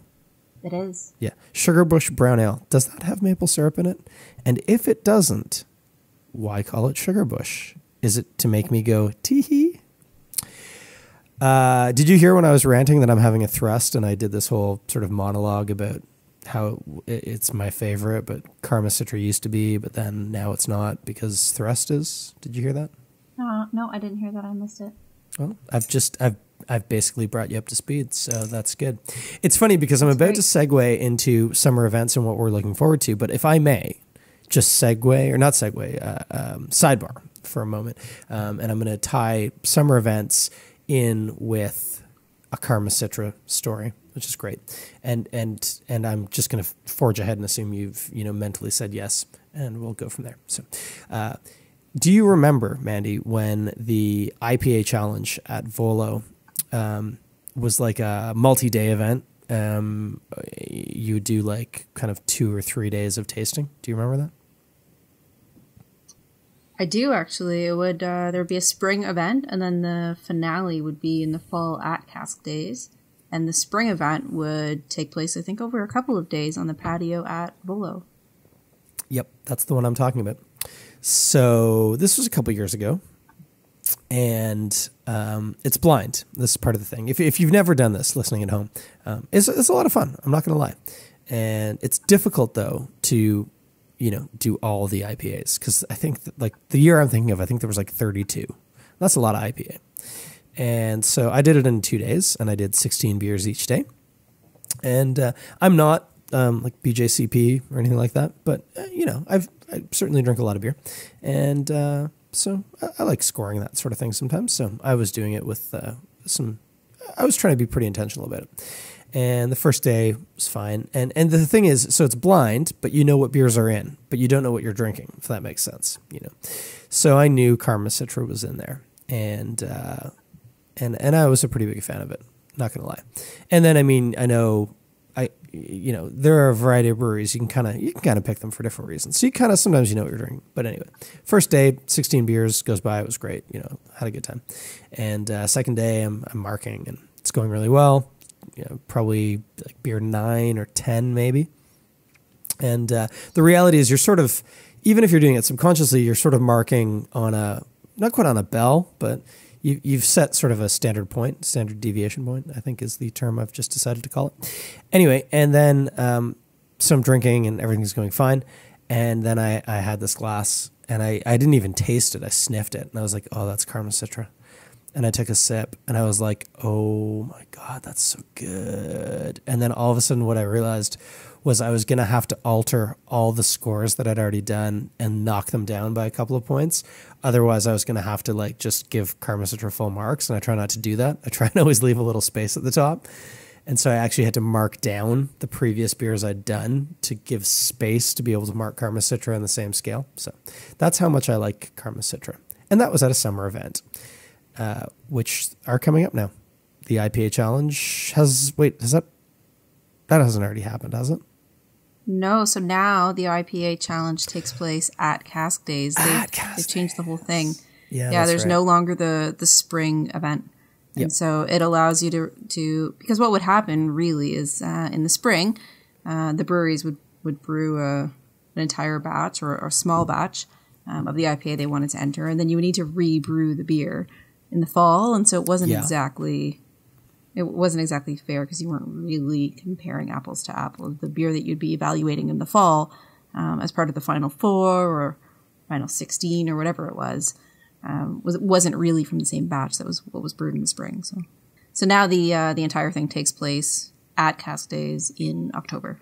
It is. Yeah. Sugar Bush Brown Ale, does that have maple syrup in it? And if it doesn't, why call it Sugar Bush? Is it to make me go, tee-hee? Did you hear when I was ranting that I'm having a thrust, and I did this whole sort of monologue about how it's my favorite, but Karma Citra used to be, but then now it's not because thrust is? Did you hear that? No, I didn't hear that. I missed it. Well, I've basically brought you up to speed, so that's good. It's funny because I'm about to segue into summer events and what we're looking forward to, but if I may, just sidebar for a moment, and I'm going to tie summer events in with a Karma Citra story, which is great, and I'm just going to forge ahead and assume you've mentally said yes, and we'll go from there. So, do you remember, Mandie, when the IPA challenge at Volo was like a multi-day event? You do like kind of 2 or 3 days of tasting. Do you remember that? I do, actually. It would there would be a spring event, and then the finale would be in the fall at Cask Days. And the spring event would take place, I think, over a couple of days on the patio at Volo. Yep, that's the one I'm talking about. So this was a couple years ago, and it's blind. This is part of the thing. If you've never done this, listening at home, it's a lot of fun. I'm not going to lie. And it's difficult, though, to do all the IPAs, because I think like the year I'm thinking of, I think there was like 32. That's a lot of IPA. And so I did it in 2 days, and I did 16 beers each day. And I'm not like BJCP or anything like that, but I certainly drink a lot of beer, and so I like scoring that sort of thing sometimes. So I was doing it with I was trying to be pretty intentional about it. And the first day was fine. And the thing is, so it's blind, but you know what beers are in, but you don't know what you're drinking, if that makes sense, So I knew Karma Citra was in there, and I was a pretty big fan of it, not going to lie. And then, I know there are a variety of breweries. You can kind of pick them for different reasons. So you kind of, sometimes you know what you're drinking. But anyway, first day, 16 beers goes by. It was great. Had a good time. And second day, I'm marking, and it's going really well. Probably like beer 9 or 10 maybe. And the reality is, you're sort of, even if you're doing it subconsciously, you're sort of marking on not quite on a bell, but you've set sort of a standard deviation point, I think is the term I've just decided to call it. Anyway, and then so I'm drinking and everything's going fine. And then I had this glass, and I didn't even taste it. I sniffed it, and I was like, oh, that's Karma Citra. And I took a sip, and I was like, oh my God, that's so good. And then all of a sudden what I realized was I was going to have to alter all the scores that I'd already done and knock them down by a couple of points. Otherwise, I was going to have to just give Karma Citra full marks, and I try not to do that. I try and always leave a little space at the top. And so I actually had to mark down the previous beers I'd done to give space to be able to mark Karma Citra on the same scale. So that's how much I like Karma Citra. And that was at a summer event, which are coming up now. The IPA challenge that hasn't already happened, has it? No, so now the IPA challenge takes place at Cask Days. They've changed the whole thing. Yeah, there's no longer the spring event. And so it allows you to because what would happen really is in the spring, the breweries would brew an entire batch or a small batch of the IPA they wanted to enter, and then you would need to re-brew the beer in the fall. And so it wasn't exactly fair, because you weren't really comparing apples to apples. The beer that you'd be evaluating in the fall as part of the final 4 or final 16 or whatever it wasn't really from the same batch that was what was brewed in the spring. So now the entire thing takes place at Cask Days in October.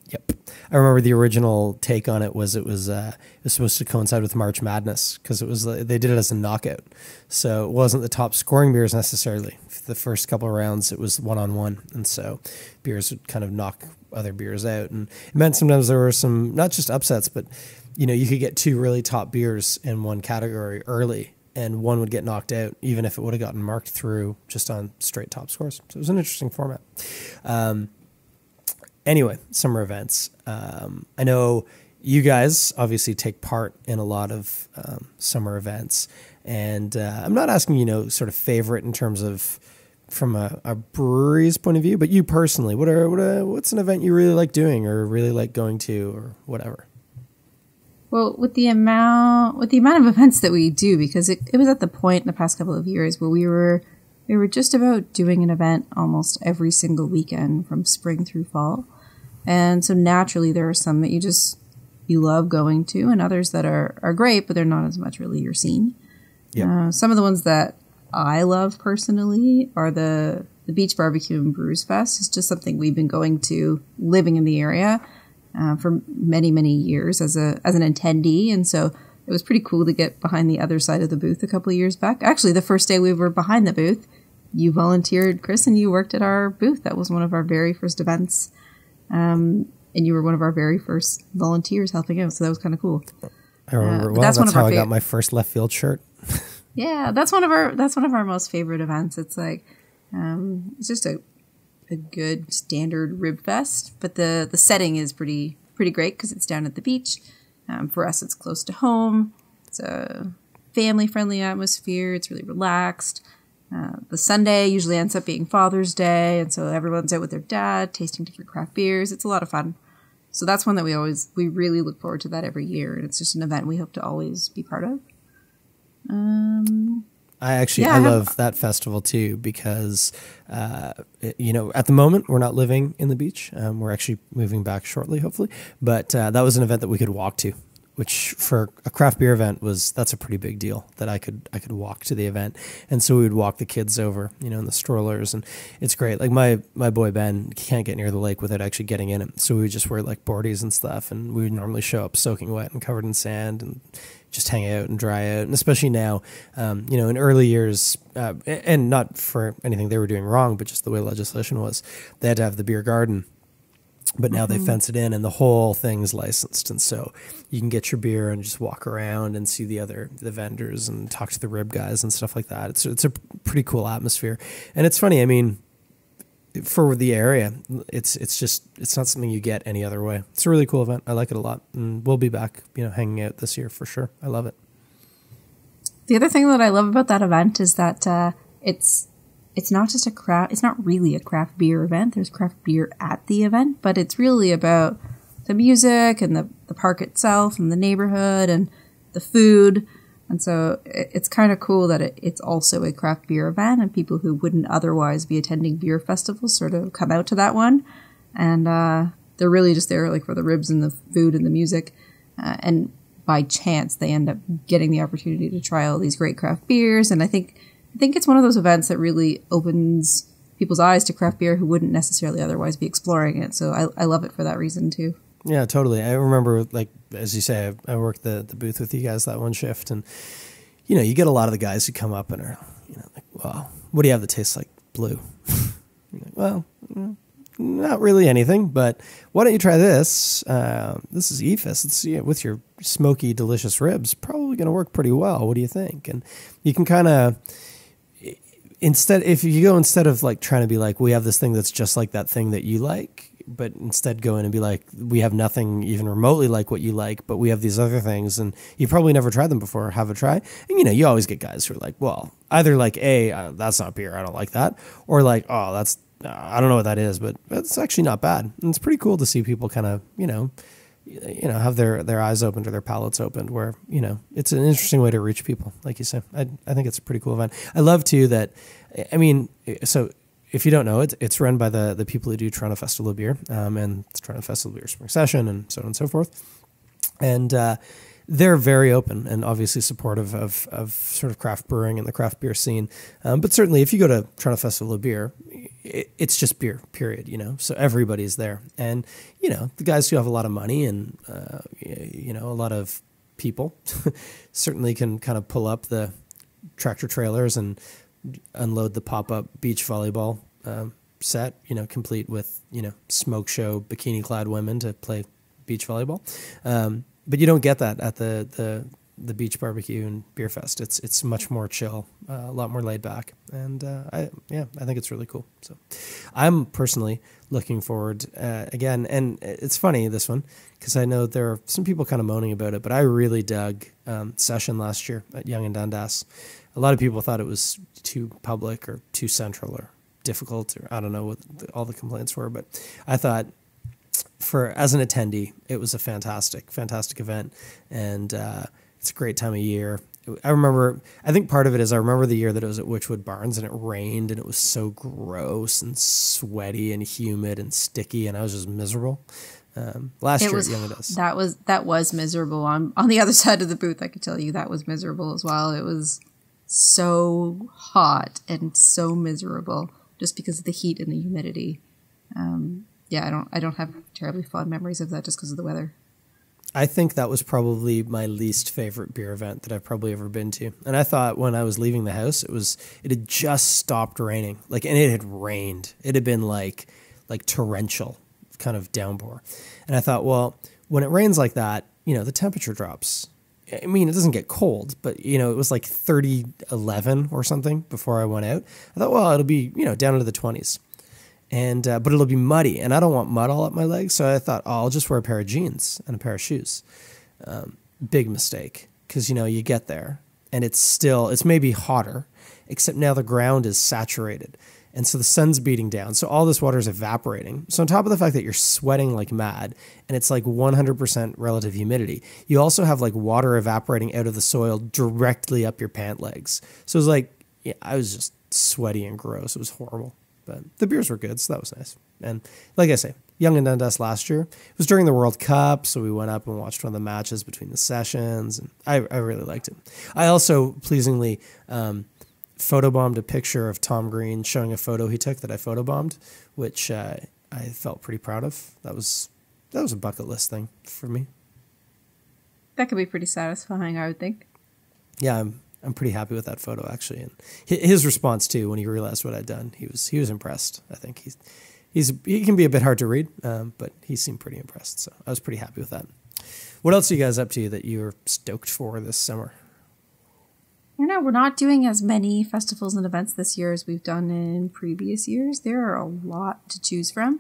Yep. I remember the original take on it was supposed to coincide with March Madness because they did it as a knockout. So it wasn't the top scoring beers necessarily. For the first couple of rounds, it was 1-on-1. And so beers would kind of knock other beers out. And it meant sometimes there were some, not just upsets, but, you could get two really top beers in one category early and one would get knocked out, even if it would have gotten marked through just on straight top scores. So it was an interesting format. Anyway, summer events. I know you guys obviously take part in a lot of summer events, and I'm not asking, sort of favorite in terms of from a brewery's point of view, but you personally, what's an event you really like doing or really like going to or whatever? Well, with the amount of events that we do, because it was at the point in the past couple of years where we were just about doing an event almost every single weekend from spring through fall. And so naturally there are some that you love going to and others that are great, but they're not as much really your scene. Yep. Some of the ones that I love personally are the Beach Barbecue and Brews Fest. It's just something we've been going to living in the area for many, many years as an attendee. And so it was pretty cool to get behind the other side of the booth a couple of years back. Actually, the first day we were behind the booth, you volunteered, Chris, and you worked at our booth. That was one of our very first events. And you were one of our very first volunteers helping out. So that was kind of cool. I remember. Well, that's how I got my first left field shirt. Yeah, that's one of our most favorite events. It's like, it's just a good standard rib fest, but the setting is pretty great because it's down at the beach. For us, it's close to home. It's a family-friendly atmosphere. It's really relaxed. The Sunday usually ends up being Father's Day, and so everyone's out with their dad, tasting different craft beers. It's a lot of fun. So that's one that we really look forward to that every year, and it's just an event we hope to always be part of. I love that festival too because, at the moment we're not living in the beach. We're actually moving back shortly, hopefully. But that was an event that we could walk to, which for a craft beer event that's a pretty big deal that I could walk to the event. And so we would walk the kids over, in the strollers, and it's great. Like my boy Ben can't get near the lake without actually getting in it. So we would just wear like boardies and stuff, and we would normally show up soaking wet and covered in sand and just hang out and dry out. And especially now, in early years, and not for anything they were doing wrong, but just the way legislation was, they had to have the beer garden. But now they fence it in and the whole thing's licensed. And so you can get your beer and just walk around and see the vendors and talk to the rib guys and stuff like that. It's a pretty cool atmosphere. And it's funny, I mean, for the area, it's not something you get any other way. It's a really cool event. I like it a lot. And we'll be back, hanging out this year for sure. I love it. The other thing that I love about that event is that it's not just it's not really a craft beer event. There's craft beer at the event, but it's really about the music and the park itself and the neighborhood and the food. And so it's kind of cool that it's also a craft beer event, and people who wouldn't otherwise be attending beer festivals sort of come out to that one. And they're really just there like for the ribs and the food and the music. And by chance, they end up getting the opportunity to try all these great craft beers. And I think it's one of those events that really opens people's eyes to craft beer who wouldn't necessarily otherwise be exploring it. So I love it for that reason too. Yeah, totally. I remember, like, as you say, I worked the booth with you guys that one shift, and, you get a lot of the guys who come up and are, like, well, what do you have that tastes like blue? Like, well, not really anything, but why don't you try this? This is EFIS. It's with your smoky, delicious ribs, probably going to work pretty well. What do you think? And you can kind of... Instead of like trying to be like, we have this thing that's just like that thing that you like, but instead go in and be like, we have nothing even remotely like what you like, but we have these other things, and you probably never tried them before. Have a try. And you always get guys who are like, well, either like, that's not beer, I don't like that, or like, oh, that's I don't know what that is, but it's actually not bad. And it's pretty cool to see people kind of have their eyes opened or their palates opened, where it's an interesting way to reach people, like you said. I think it's a pretty cool event. I love too that, I mean, so if you don't know it, it's run by the people who do Toronto Festival of Beer, and it's Toronto Festival of Beer Spring Session, and so on and so forth. And they're very open and obviously supportive of sort of craft brewing and the craft beer scene. But certainly if you go to Toronto Festival of Beer, it's just beer, period, so everybody's there. And, the guys who have a lot of money and, a lot of people certainly can kind of pull up the tractor trailers and unload the pop-up beach volleyball set, complete with, smoke show, bikini-clad women to play beach volleyball. But you don't get that at the beach barbecue and beer fest. It's much more chill, a lot more laid back, and I think it's really cool. So I'm personally looking forward again, and it's funny this one because I know there are some people kind of moaning about it, but I really dug Session last year at Yonge and Dundas. A lot of people thought it was too public or too central or difficult, or I don't know what all the complaints were, but I thought as an attendee, it was a fantastic event, and it's a great time of year. I think part of it is I remember the year that it was at Witchwood Barns and it rained and it was so gross and sweaty and humid and sticky, and I was just miserable. Last year at Young and Us. That was miserable. On the other side of the booth, I could tell you that was miserable as well. It was so hot and so miserable just because of the heat and the humidity. I don't have terribly fond memories of that just because of the weather. I think that was probably my least favorite beer event that I've probably ever been to. And I thought when I was leaving the house, it had just stopped raining. And it had rained. It had been like torrential kind of downpour. And I thought, well, when it rains like that, the temperature drops. I mean, it doesn't get cold, but it was like 30-11 or something before I went out. I thought, well, it'll be, down into the 20s. And but it'll be muddy, and I don't want mud all up my legs. So I thought, I'll just wear a pair of jeans and a pair of shoes. Big mistake, because you get there, and it's maybe hotter, except now the ground is saturated, and so the sun's beating down. So all this water is evaporating. So on top of the fact that you're sweating like mad, and it's like 100% relative humidity, you also have like water evaporating out of the soil directly up your pant legs. So it was like, I was just sweaty and gross. It was horrible. But the beers were good, so that was nice. And like I say, Yonge and Dundas last year, it was during the World Cup, so we went up and watched one of the matches between the sessions, and I really liked it. I also pleasingly photobombed a picture of Tom Green showing a photo he took that I photobombed, which I felt pretty proud of. That was a bucket list thing for me. That could be pretty satisfying, I would think. Yeah, I'm pretty happy with that photo, actually, and his response too when he realized what I'd done. He was impressed. I think he can be a bit hard to read, but he seemed pretty impressed. So I was pretty happy with that. What else are you guys up to that you're stoked for this summer? We're not doing as many festivals and events this year as we've done in previous years. There are a lot to choose from.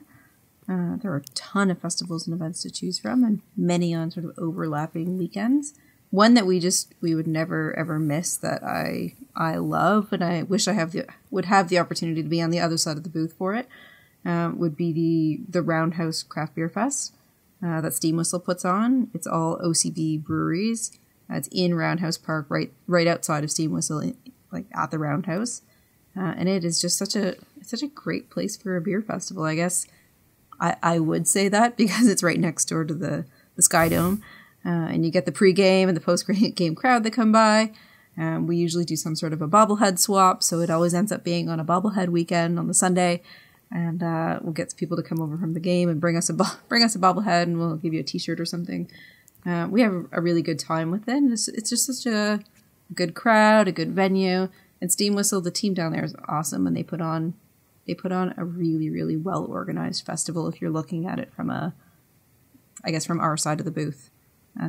There are a ton of festivals and events to choose from, and many on sort of overlapping weekends. One that we would never ever miss that I love, and I wish would have the opportunity to be on the other side of the booth for it, would be the Roundhouse Craft Beer Fest that Steam Whistle puts on. It's all OCB breweries. It's in Roundhouse Park, right outside of Steam Whistle, like at the Roundhouse, and it is just such a great place for a beer festival. I guess I would say that because it's right next door to the Sky Dome. And you get the pre-game and the post-game crowd that come by. We usually do some sort of a bobblehead swap, so it always ends up being on a bobblehead weekend on the Sunday. And we'll get people to come over from the game and bring us a bobblehead, and we'll give you a T-shirt or something. We have a really good time with it. It's just such a good crowd, a good venue. And Steam Whistle, the team down there is awesome, and they put on a really, really well organized festival. If you're looking at it from our side of the booth.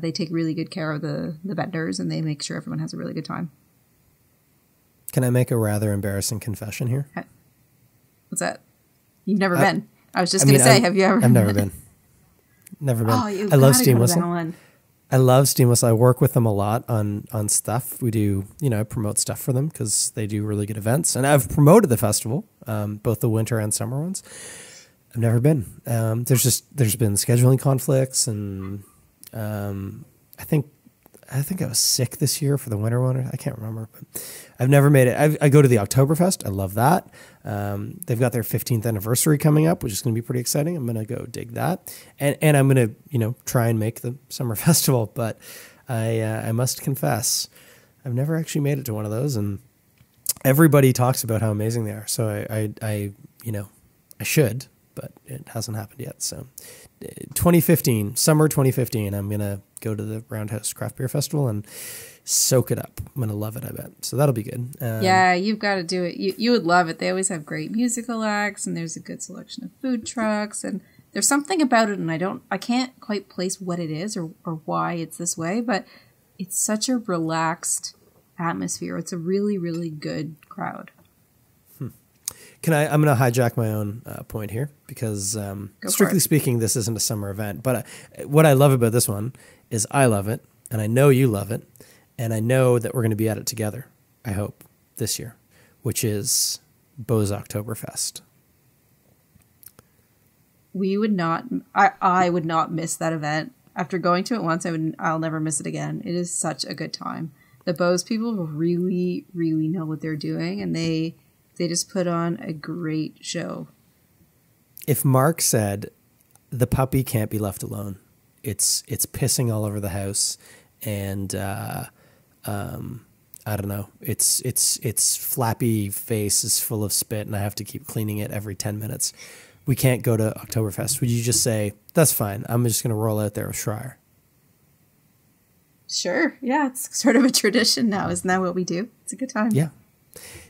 They take really good care of the vendors, and they make sure everyone has a really good time. Can I make a rather embarrassing confession here? What's that? You've never been. I was just going to say, have you ever been? I've never been. Never been. Oh, I love Steam Whistle. I love Steam Whistle. I work with them a lot on stuff. We do, I promote stuff for them because they do really good events. And I've promoted the festival, both the winter and summer ones. I've never been. There's been scheduling conflicts, and I think I was sick this year for the winter one. I can't remember, but I've never made it. I go to the Oktoberfest. I love that. They've got their 15th anniversary coming up, which is going to be pretty exciting. I'm going to go dig that. And I'm going to, try and make the summer festival, but I must confess, I've never actually made it to one of those, and everybody talks about how amazing they are. So I I should, but it hasn't happened yet. So 2015, summer 2015, I'm going to go to the Roundhouse Craft Beer Festival and soak it up. I'm going to love it, I bet. So that'll be good. Yeah, you've got to do it. You would love it. They always have great musical acts, and there's a good selection of food trucks, and there's something about it, and I can't quite place what it is or why it's this way, but it's such a relaxed atmosphere. It's a really, really good crowd. I'm going to hijack my own point here because strictly speaking, this isn't a summer event. But what I love about this one is I love it, and I know you love it, and I know that we're going to be at it together, I hope, this year, which is Beau's Oktoberfest. We would not. I would not miss that event. After going to it once, I'll never miss it again. It is such a good time. The Beau's people really, really know what they're doing, and they just put on a great show. If Mark said the puppy can't be left alone, it's pissing all over the house, and I don't know, its flappy face is full of spit, and I have to keep cleaning it every 10 minutes. We can't go to Oktoberfest. Would you just say, that's fine, I'm just going to roll out there with Schreier? Sure. Yeah, it's sort of a tradition now. Isn't that what we do? It's a good time. Yeah.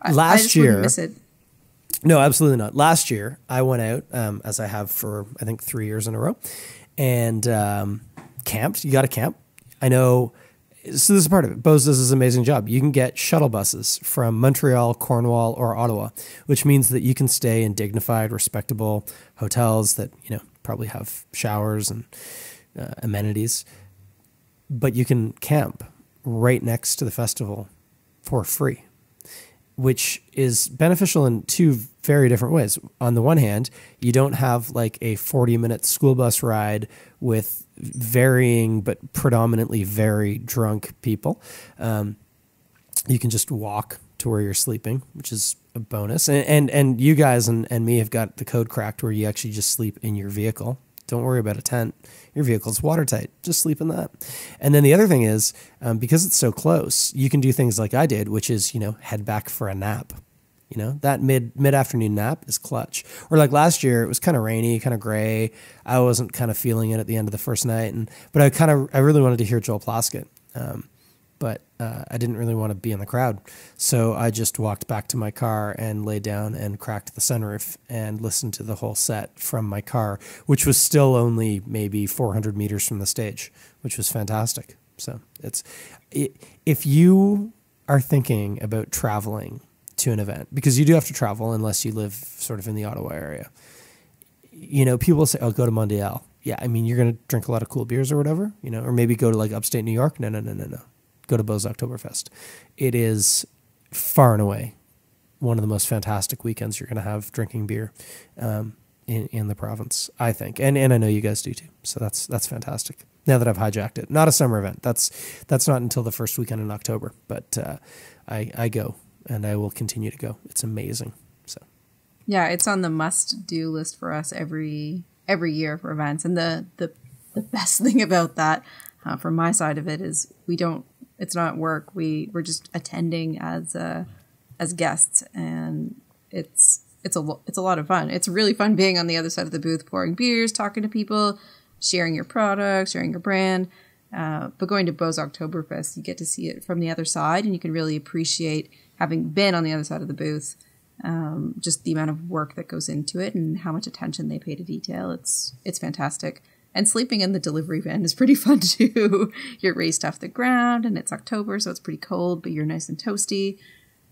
I just wouldn't miss it. No, absolutely not. Last year, I went out, as I have for, I think, 3 years in a row, and camped. You got to camp. I know. So this is part of it. Beau's does this amazing job. You can get shuttle buses from Montreal, Cornwall, or Ottawa, which means that you can stay in dignified, respectable hotels that, probably have showers and amenities. But you can camp right next to the festival for free, which is beneficial in two very different ways. On the one hand, you don't have like a 40-minute school bus ride with varying but predominantly very drunk people. You can just walk to where you're sleeping, which is a bonus. And you guys and me have got the code cracked where you actually just sleep in your vehicle. Don't worry about a tent. Your vehicle's watertight. Just sleep in that. And then the other thing is, because it's so close, you can do things like I did, which is, head back for a nap. That mid-afternoon nap is clutch. Or like last year, it was kind of rainy, kind of gray. I wasn't kind of feeling it at the end of the first night. But I really wanted to hear Joel Plaskett. But I didn't really want to be in the crowd. So I just walked back to my car and lay down and cracked the sunroof and listened to the whole set from my car, which was still only maybe 400 meters from the stage, which was fantastic. So if you are thinking about traveling to an event, because you do have to travel unless you live sort of in the Ottawa area, people say, oh, go to Mondial. Yeah, I mean, you're going to drink a lot of cool beers or whatever, or maybe go to like upstate New York. No. Go to Beau's Oktoberfest. It is far and away one of the most fantastic weekends you're going to have drinking beer in the province, I think. And I know you guys do too. So that's fantastic. Now that I've hijacked it. Not a summer event. That's not until the first weekend in October. But I go, and I will continue to go. It's amazing. So yeah, it's on the must-do list for us every year for events. And the best thing about that, from my side of it, is it's not work. We're just attending as guests, and it's a lot of fun. It's really fun being on the other side of the booth, pouring beers, talking to people, sharing your products, sharing your brand. But going to Beau's Oktoberfest, you get to see it from the other side, and you can really appreciate, having been on the other side of the booth, just the amount of work that goes into it and how much attention they pay to detail. It's fantastic. And sleeping in the delivery van is pretty fun too. You're raised off the ground, and it's October, so it's pretty cold, but you're nice and toasty.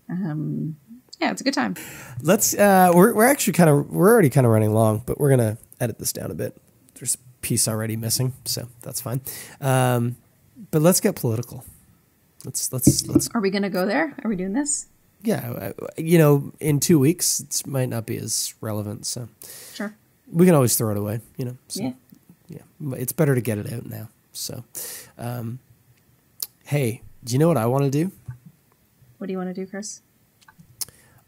Yeah, it's a good time. Let's. We're already kind of running long, but we're gonna edit this down a bit. There's a piece already missing, so that's fine. But let's get political. Let's. Are we gonna go there? Are we doing this? Yeah, in 2 weeks it might not be as relevant. So sure, we can always throw it away. So. Yeah. Yeah, it's better to get it out now. So, hey, do you know what I want to do? What do you want to do, Chris?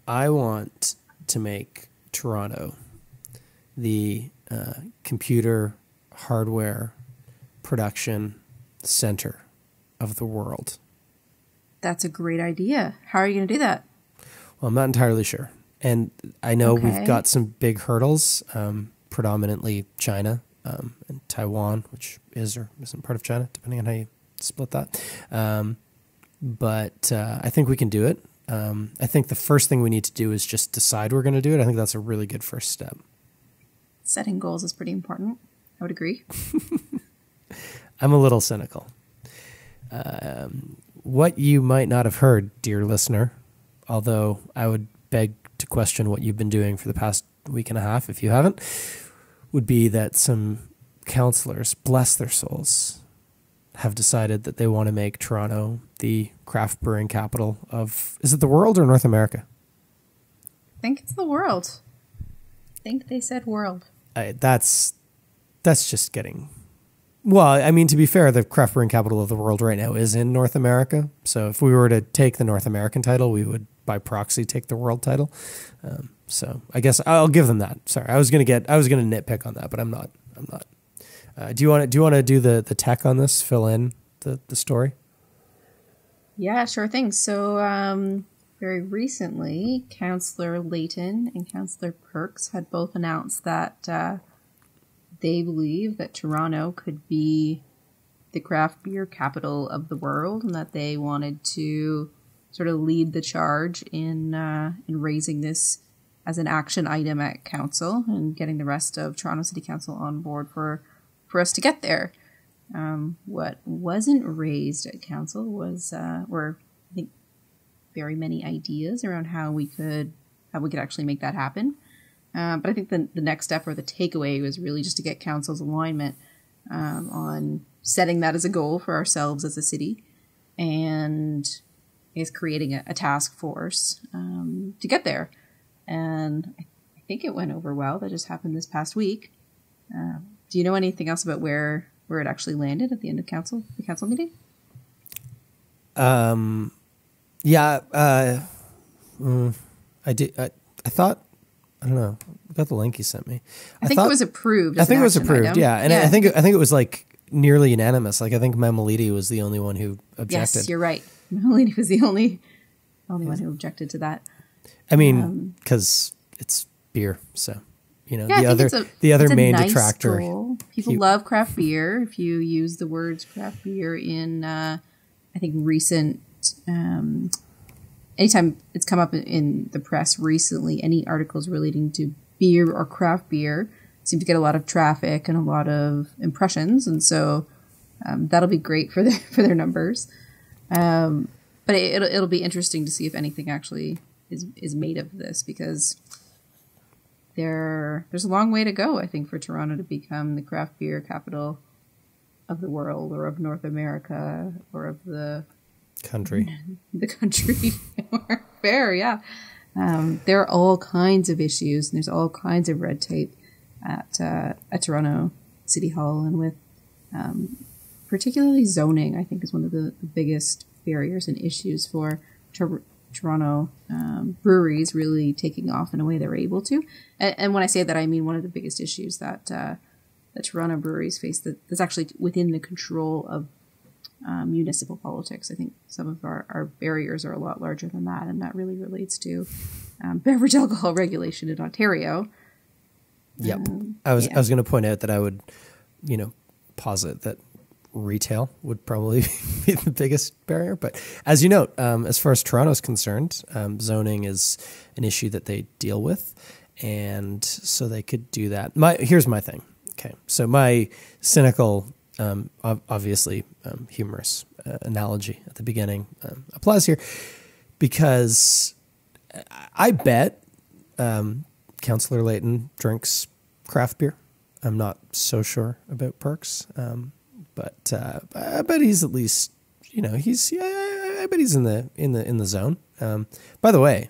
I want to make Toronto the computer hardware production center of the world. That's a great idea. How are you going to do that? Well, I'm not entirely sure. And I know Okay. we've got some big hurdles, predominantly China and Taiwan, which is or isn't part of China, depending on how you split that. But I think we can do it. I think the first thing we need to do is just decide we're going to do it. I think that's a really good first step. Setting goals is pretty important. I would agree. I'm a little cynical. What you might not have heard, dear listener, although I would beg to question what you've been doing for the past week and a half, if you haven't, would be that some counselors, bless their souls, have decided that they want to make Toronto the craft brewing capital of, is it the world or North America? I think it's the world. I think they said world. That's just getting... Well, I mean, to be fair, the craft brewing capital of the world right now is in North America. So if we were to take the North American title, we would, by proxy, take the world title. So I guess I'll give them that. Sorry, I was gonna nitpick on that, but I'm not. Do you want to do the tech on this? Fill in the story. Yeah, sure thing. So very recently, Councillor Layton and Councillor Perks had both announced that they believe that Toronto could be the craft beer capital of the world, and that they wanted to sort of lead the charge in raising this as an action item at council and getting the rest of Toronto City Council on board for us to get there. What wasn't raised at council were I think very many ideas around how we could actually make that happen. But I think the next step or the takeaway was really just to get council's alignment on setting that as a goal for ourselves as a city, and is creating a task force to get there. And I think it went over well. That just happened this past week. Do you know anything else about where it actually landed at the end of the council meeting? Yeah. I did. I thought. I don't know. I got the link you sent me. I think it was approved. I think it was approved. Item. Yeah, and yeah. I think it was like nearly unanimous. Like I think Mamalidi was the only one who objected. Yes, you're right. Mamalidi was the only one who objected to that. I mean, because it's beer, so you know yeah, the other main nice detractor. Goal. People love craft beer. If you use the words craft beer in, I think recent. Anytime it's come up in the press recently, any articles relating to beer or craft beer seem to get a lot of traffic and a lot of impressions, and so that'll be great for their numbers. But it'll be interesting to see if anything actually is made of this, because there's a long way to go, I think, for Toronto to become the craft beer capital of the world, or of North America, or of the country. Fair, yeah. There are all kinds of issues, and there's all kinds of red tape at Toronto City Hall, and with particularly zoning, I think, is one of the biggest barriers and issues for Toronto breweries really taking off in a way they're able to. And when I say that, I mean one of the biggest issues that Toronto breweries face that's actually within the control of municipal politics. I think some of our barriers are a lot larger than that, and that really relates to beverage alcohol regulation in Ontario. Yep. I was going to point out that I would, posit that retail would probably be the biggest barrier. But as you note, as far as Toronto is concerned, zoning is an issue that they deal with, and so they could do that. Here's my thing. Okay, so my cynical, obviously humorous analogy at the beginning applies here, because I bet Councillor Layton drinks craft beer. I'm not so sure about Perks, but I bet he's at least, I bet he's in the zone. By the way,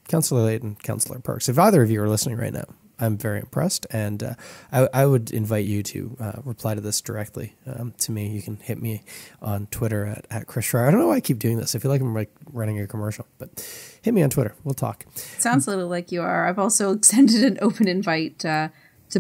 Councillor Layton, Councillor Perks, if either of you are listening right now, I'm very impressed, and I would invite you to reply to this directly to me. You can hit me on Twitter at Chris Schreier. I don't know why I keep doing this. I feel like I'm like running a commercial, but hit me on Twitter. We'll talk. Sounds a little like you are. I've also extended an open invite to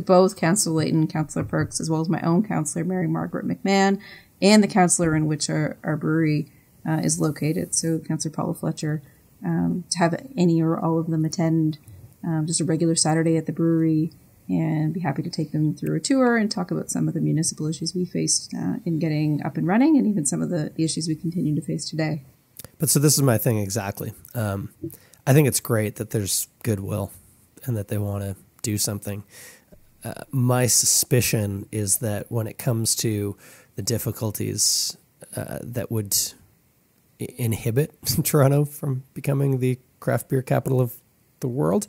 both Councillor Layton, Councillor Perks, as well as my own councillor, Mary Margaret McMahon, and the councillor in which our brewery is located. So Councillor Paula Fletcher to have any or all of them attend just a regular Saturday at the brewery, and be happy to take them through a tour and talk about some of the municipal issues we faced in getting up and running, and even some of the issues we continue to face today. But so this is my thing exactly. I think it's great that there's goodwill and that they want to do something. My suspicion is that when it comes to the difficulties that would inhibit Toronto from becoming the craft beer capital of the world,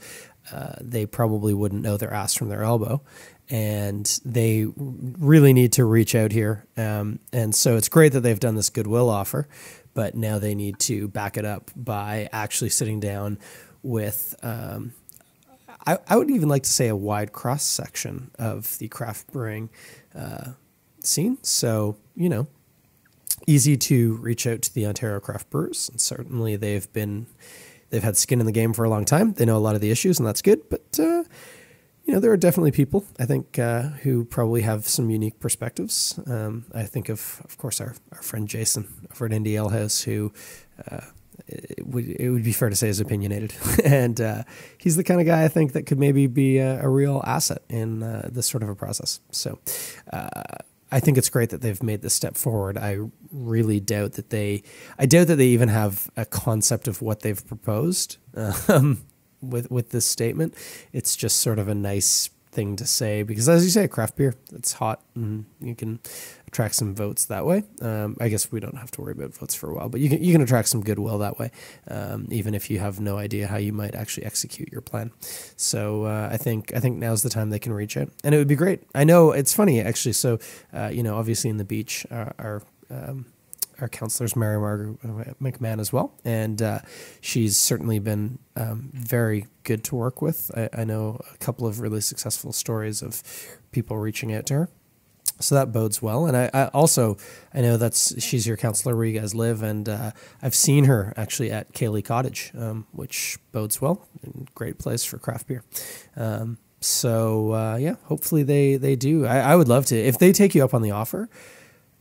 they probably wouldn't know their ass from their elbow, and they really need to reach out here. And so it's great that they've done this goodwill offer, but now they need to back it up by actually sitting down with, I would even like to say, a wide cross section of the craft brewing scene. So, easy to reach out to the Ontario craft brewers, and certainly they've had skin in the game for a long time. They know a lot of the issues, and that's good. But, there are definitely people, I think, who probably have some unique perspectives. I think of course, our friend Jason over at Indie Ale House, who it would be fair to say is opinionated. And he's the kind of guy I think that could maybe be a real asset in this sort of a process. So I think it's great that they've made this step forward. I really doubt that they even have a concept of what they've proposed with this statement. It's just sort of a nice thing to say because, as you say, craft beer, it's hot and you can attract some votes that way. I guess we don't have to worry about votes for a while, but you can attract some goodwill that way, even if you have no idea how you might actually execute your plan. So I think now's the time they can reach out, and it would be great. I know it's funny actually. So obviously in the beach, our councillor's Mary Margaret McMahon as well, and she's certainly been very good to work with. I know a couple of really successful stories of people reaching out to her. So that bodes well. And I know she's your counselor where you guys live, and I've seen her actually at Cayley Cottage, which bodes well. Great place for craft beer. Hopefully they do. I would love to. If they take you up on the offer,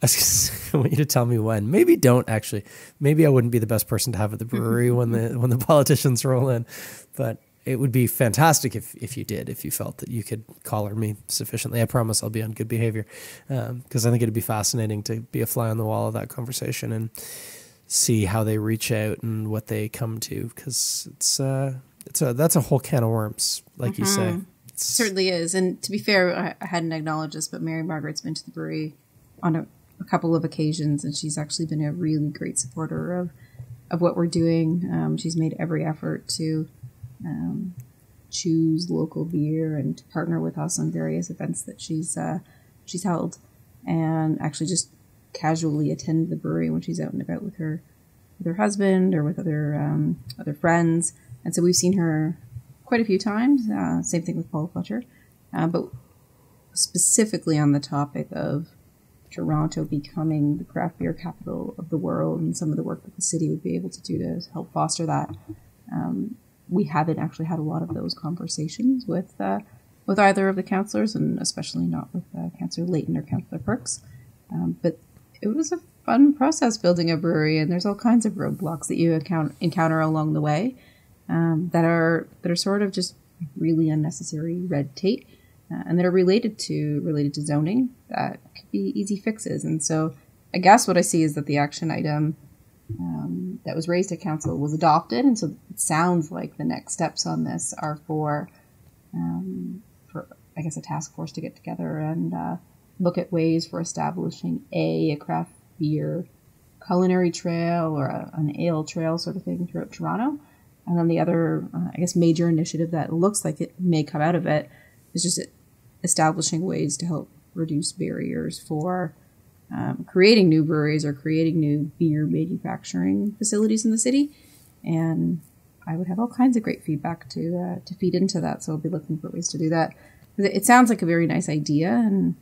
I want you to tell me when. Maybe don't actually. Maybe I wouldn't be the best person to have at the brewery when the politicians roll in, but it would be fantastic if you did, if you felt that you could collar me sufficiently. I promise I'll be on good behavior, because I think it'd be fascinating to be a fly on the wall of that conversation and see how they reach out and what they come to, because that's a whole can of worms, like you say. It certainly is. And to be fair, I hadn't acknowledged this, but Mary Margaret's been to the brewery on a couple of occasions, and she's actually been a really great supporter of what we're doing. She's made every effort to choose local beer and to partner with us on various events that she's held, and actually just casually attend the brewery when she's out and about with her husband or with other friends. And so we've seen her quite a few times. Same thing with Paul Fletcher, but specifically on the topic of Toronto becoming the craft beer capital of the world and some of the work that the city would be able to do to help foster that. We haven't actually had a lot of those conversations with either of the councillors, and especially not with Councillor Layton or Councillor Perks. But it was a fun process building a brewery, and there's all kinds of roadblocks that you encounter along the way that are sort of just really unnecessary red tape, and that are related to zoning that could be easy fixes. And so I guess what I see is that the action item that was raised at council was adopted, and so it sounds like the next steps on this are for I guess a task force to get together and look at ways for establishing a craft beer culinary trail or an ale trail sort of thing throughout Toronto. And then the other, I guess, major initiative that looks like it may come out of it is just establishing ways to help reduce barriers for creating new breweries or creating new beer manufacturing facilities in the city. And I would have all kinds of great feedback to feed into that. So I'll be looking for ways to do that. It sounds like a very nice idea, and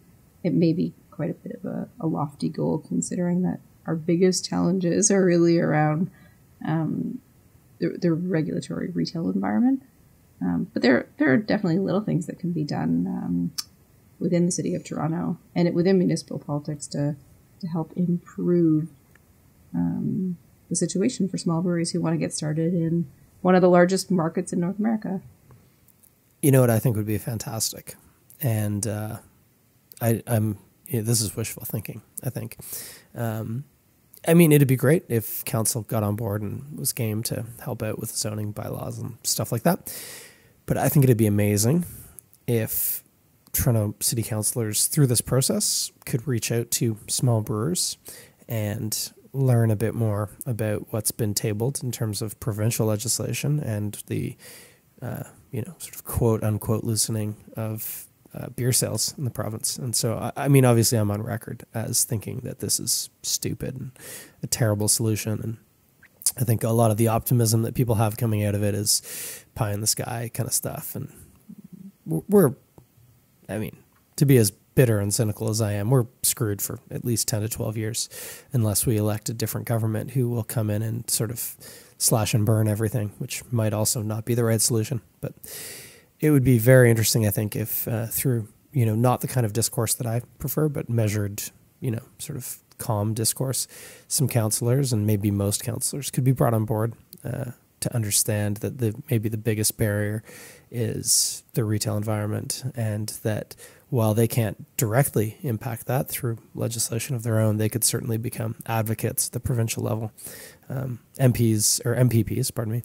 it may be quite a bit of a lofty goal, considering that our biggest challenges are really around the regulatory retail environment. But there are definitely little things that can be done within the city of Toronto and within municipal politics to help improve the situation for small breweries who want to get started in one of the largest markets in North America. You know what I think would be fantastic? And this is wishful thinking, I think. I mean, it'd be great if council got on board and was game to help out with zoning bylaws and stuff like that. But I think it'd be amazing if Toronto city councillors, through this process, could reach out to small brewers and learn a bit more about what's been tabled in terms of provincial legislation and the, sort of quote unquote loosening of beer sales in the province. And so, I mean, obviously I'm on record as thinking that this is stupid and a terrible solution. And I think a lot of the optimism that people have coming out of it is pie in the sky kind of stuff. And to be as bitter and cynical as I am, we're screwed for at least 10 to 12 years unless we elect a different government who will come in and sort of slash and burn everything, which might also not be the right solution. But it would be very interesting, I think, if through, not the kind of discourse that I prefer, but measured, sort of calm discourse, some councillors and maybe most councillors could be brought on board to understand that maybe the biggest barrier is the retail environment, and that while they can't directly impact that through legislation of their own, they could certainly become advocates at the provincial level. MPPs, pardon me,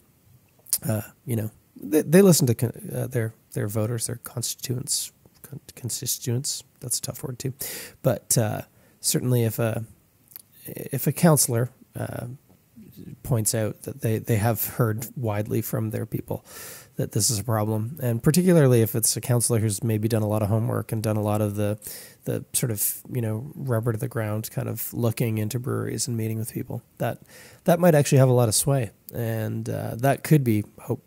they listen to their voters, their constituents. That's a tough word too, but certainly if a councillor points out that they have heard widely from their people that this is a problem, and particularly if it's a councillor who's maybe done a lot of homework and done a lot of the sort of rubber to the ground kind of looking into breweries and meeting with people, that might actually have a lot of sway, and that could be hope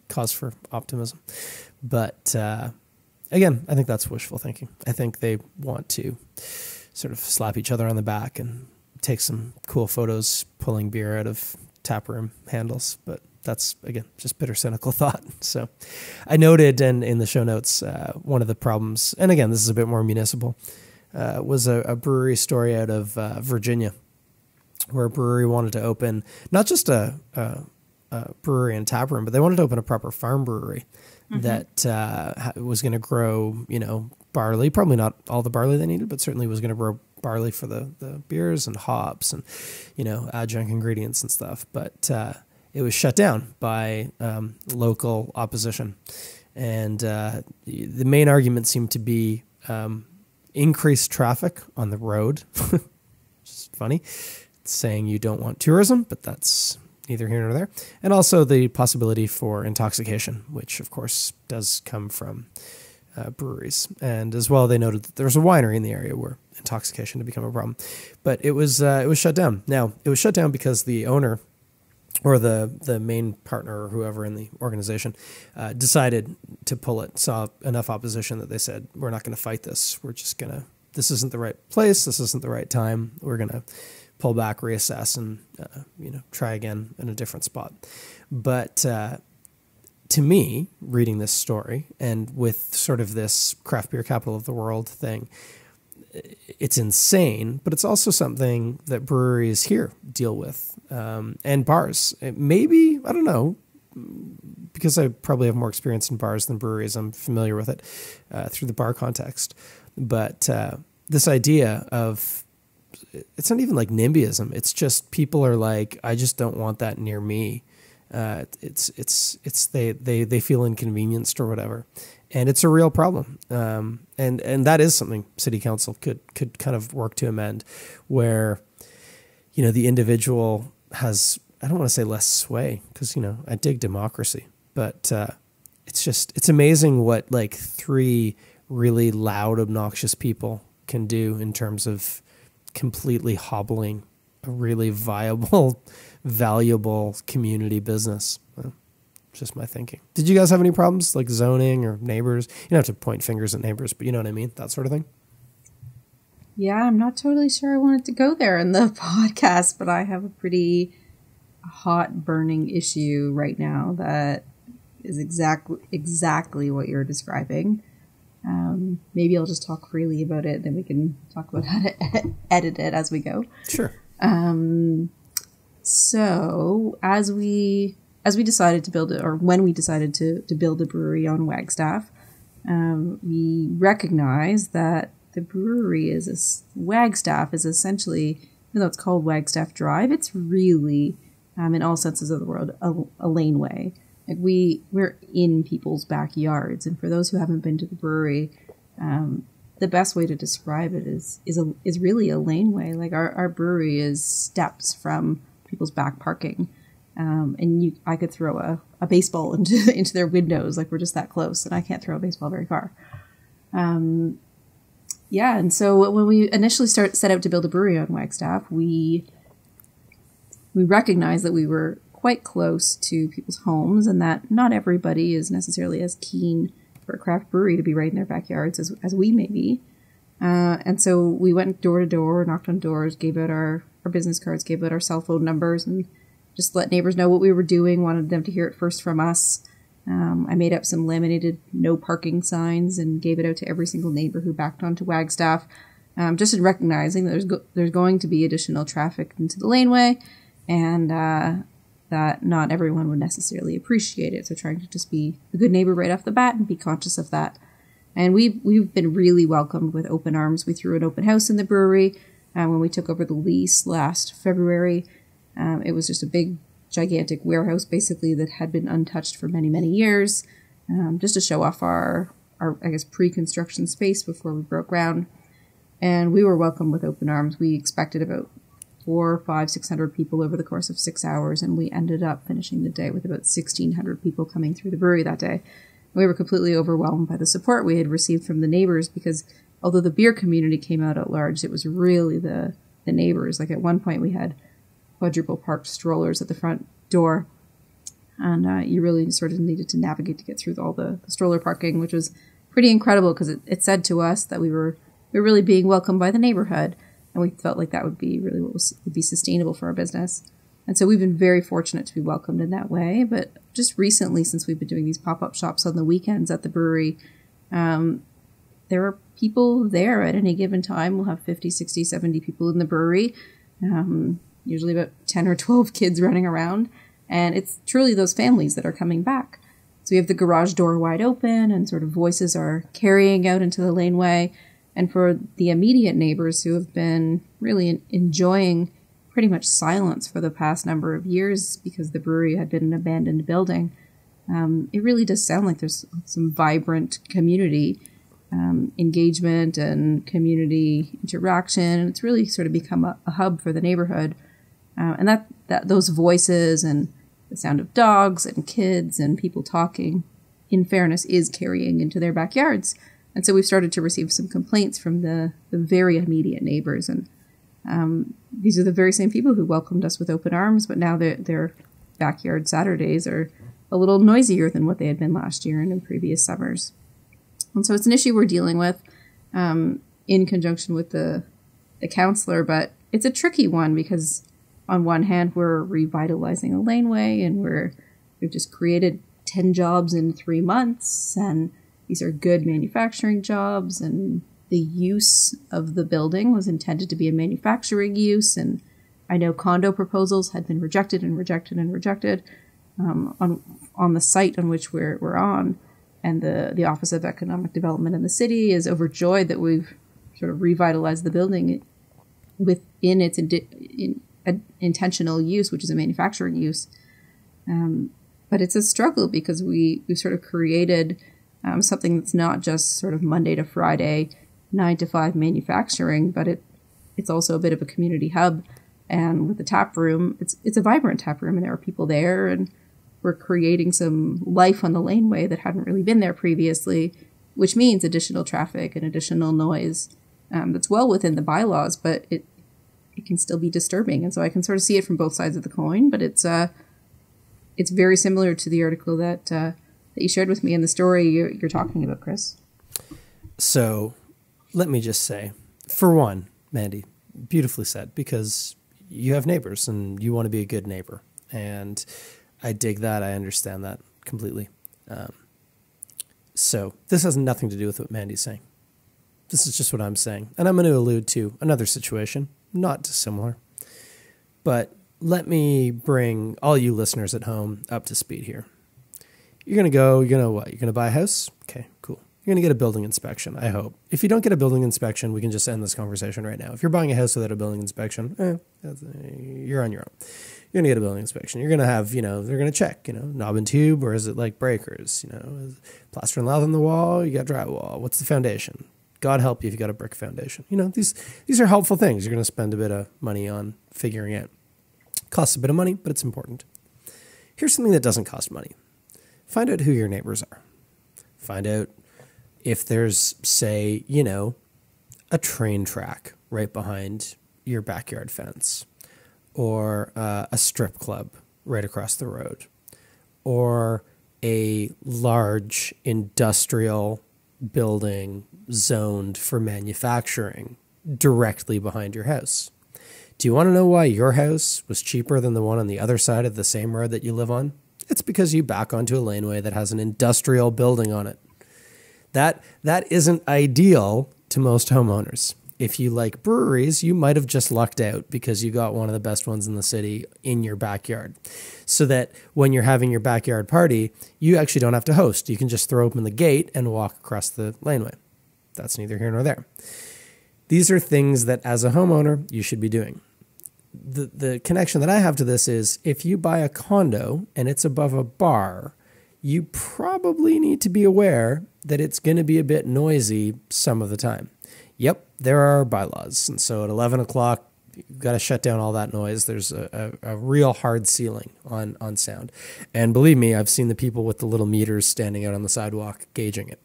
cause for optimism. But again, I think that's wishful thinking. I think they want to sort of slap each other on the back and take some cool photos pulling beer out of taproom handles. But that's, again, just bitter, cynical thought. So I noted in the show notes, one of the problems, and again, this is a bit more municipal, was a brewery story out of Virginia, where a brewery wanted to open not just a brewery and taproom, but they wanted to open a proper farm brewery that was going to grow, barley, probably not all the barley they needed, but certainly was going to grow barley for the beers and hops and, adjunct ingredients and stuff. But it was shut down by local opposition. And the main argument seemed to be increased traffic on the road, which is funny. It's saying you don't want tourism, but that's neither here nor there. And also the possibility for intoxication, which of course does come from breweries. And as well, they noted that there was a winery in the area where intoxication had become a problem. But it was shut down. Now, it was shut down because the owner, or the main partner or whoever in the organization, decided to pull it, saw enough opposition that they said, we're not going to fight this. We're just going to, this isn't the right place. This isn't the right time. We're going to pull back, reassess, and try again in a different spot. But to me, reading this story, and with sort of this craft beer capital of the world thing, it's insane, but it's also something that breweries here deal with, and bars. Maybe, I don't know, because I probably have more experience in bars than breweries, I'm familiar with it through the bar context. But this idea of, it's not even like NIMBYism. It's just people are like, I just don't want that near me. They feel inconvenienced or whatever, and it's a real problem. And that is something city council could kind of work to amend, where the individual has, I don't want to say less sway, because I dig democracy, but it's amazing what like 3 really loud, obnoxious people can do in terms of completely hobbling a really viable, valuable community business. Well, just my thinking. Did you guys have any problems like zoning or neighbors? You don't have to point fingers at neighbors, but you know what I mean? That sort of thing. Yeah, I'm not totally sure I wanted to go there in the podcast, but I have a pretty hot burning issue right now that is exactly what you're describing. Maybe I'll just talk freely about it, then we can talk about how to edit it as we go. Sure. So as we decided to build it, or when we decided to build a brewery on Wagstaff, we recognized that the brewery Wagstaff is essentially, even though it's called Wagstaff Drive, it's really, in all senses of the word, a laneway. Like we're in people's backyards, and for those who haven't been to the brewery, the best way to describe it is really a laneway. Like our brewery is steps from people's back parking. And I could throw a baseball into their windows. Like we're just that close, and I can't throw a baseball very far. And so when we initially set out to build a brewery on Wagstaff, we recognized that we were quite close to people's homes, and that not everybody is necessarily as keen for a craft brewery to be right in their backyards as we may be. And so we went door to door, knocked on doors, gave out our business cards, gave out our cell phone numbers, and just let neighbors know what we were doing, wanted them to hear it first from us. I made up some laminated no parking signs and gave it out to every single neighbor who backed onto Wagstaff, just in recognizing that there's going to be additional traffic into the laneway, and that not everyone would necessarily appreciate it. So trying to just be a good neighbor right off the bat and be conscious of that. And we've been really welcomed with open arms. We threw an open house in the brewery when we took over the lease last February. It was just a big, gigantic warehouse, basically, that had been untouched for many, many years, just to show off our I guess, pre-construction space before we broke ground. And we were welcomed with open arms. We expected about 400, 500, 600 people over the course of 6 hours, and we ended up finishing the day with about 1,600 people coming through the brewery that day. We were completely overwhelmed by the support we had received from the neighbors, because although the beer community came out at large, it was really the neighbors. Like at one point we had quadruple parked strollers at the front door, and you really sort of needed to navigate to get through all the stroller parking, which was pretty incredible, because it said to us that we were really being welcomed by the neighborhood, and we felt like that would be really what would be sustainable for our business. And so we've been very fortunate to be welcomed in that way. But just recently, since we've been doing these pop-up shops on the weekends at the brewery, there are people there at any given time. We'll have 50, 60, 70 people in the brewery, usually about 10 or 12 kids running around. And it's truly those families that are coming back. So we have the garage door wide open, and sort of voices are carrying out into the laneway. And for the immediate neighbors who have been really enjoying pretty much silence for the past number of years because the brewery had been an abandoned building, it really does sound like there's some vibrant community engagement and community interaction. And it's really sort of become a hub for the neighborhood. And that those voices and the sound of dogs and kids and people talking, in fairness, is carrying into their backyards. And so we've started to receive some complaints from the very immediate neighbors. And these are the very same people who welcomed us with open arms, but now their backyard Saturdays are a little noisier than what they had been last year and in previous summers. And so it's an issue we're dealing with in conjunction with the counselor, but it's a tricky one because on one hand, we're revitalizing a laneway, and we've just created 10 jobs in 3 months, and these are good manufacturing jobs, and the use of the building was intended to be a manufacturing use. And I know condo proposals had been rejected and rejected and rejected on the site on which we're on. And the Office of Economic Development in the city is overjoyed that we've sort of revitalized the building within its intentional use, which is a manufacturing use. But it's a struggle because we've sort of created something that's not just sort of Monday to Friday, 9 to 5 manufacturing, but it's also a bit of a community hub. And with the tap room, it's a vibrant tap room, and there are people there, and we're creating some life on the laneway that hadn't really been there previously, which means additional traffic and additional noise. That's well within the bylaws, but it can still be disturbing. And so I can sort of see it from both sides of the coin, but it's very similar to the article that you shared with me in the story you're talking about, Chris. So let me just say, for one, Mandie, beautifully said, because you have neighbors and you want to be a good neighbor. And I dig that. I understand that completely. So this has nothing to do with what Mandie's saying. This is just what I'm saying. And I'm going to allude to another situation, not dissimilar. But let me bring all you listeners at home up to speed here. You're going to what? You're going to buy a house? Okay, cool. You're going to get a building inspection, I hope. If you don't get a building inspection, we can just end this conversation right now. If you're buying a house without a building inspection, you're on your own. You're going to get a building inspection. You're going to have, they're going to check, knob and tube, or is it like breakers? Is plaster and lath on the wall? You got drywall. What's the foundation? God help you if you got a brick foundation. These are helpful things. You're going to spend a bit of money on figuring out. Costs a bit of money, but it's important. Here's something that doesn't cost money. Find out who your neighbors are. Find out if there's, say, a train track right behind your backyard fence, or a strip club right across the road, or a large industrial building zoned for manufacturing directly behind your house. Do you want to know why your house was cheaper than the one on the other side of the same road that you live on? It's because you back onto a laneway that has an industrial building on it. That isn't ideal to most homeowners. If you like breweries, you might have just lucked out because you got one of the best ones in the city in your backyard. So that when you're having your backyard party, you actually don't have to host. You can just throw open the gate and walk across the laneway. That's neither here nor there. These are things that as a homeowner, you should be doing. The connection that I have to this is if you buy a condo and it's above a bar, you probably need to be aware that it's going to be a bit noisy some of the time. Yep, there are bylaws. And so at 11 o'clock, you've got to shut down all that noise. There's a real hard ceiling on sound. And believe me, I've seen the people with the little meters standing out on the sidewalk gauging it.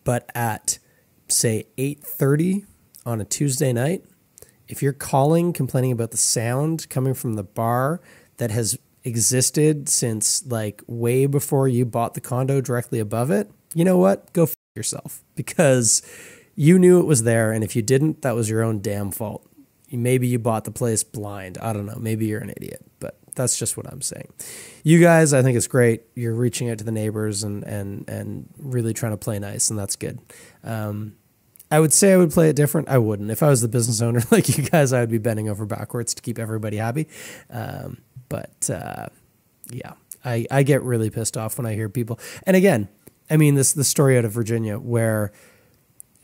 But at, say, 8:30 on a Tuesday night, if you're complaining about the sound coming from the bar that has existed since like way before you bought the condo directly above it, you know what? Go f*** yourself, because you knew it was there. And if you didn't, that was your own damn fault. Maybe you bought the place blind. I don't know. Maybe you're an idiot, but that's just what I'm saying. You guys, I think it's great. You're reaching out to the neighbors and really trying to play nice, and that's good. I would say I would play it different. I wouldn't. If I was the business owner like you guys, I would be bending over backwards to keep everybody happy. Yeah, I get really pissed off when I hear people. And again, I mean, the story out of Virginia where,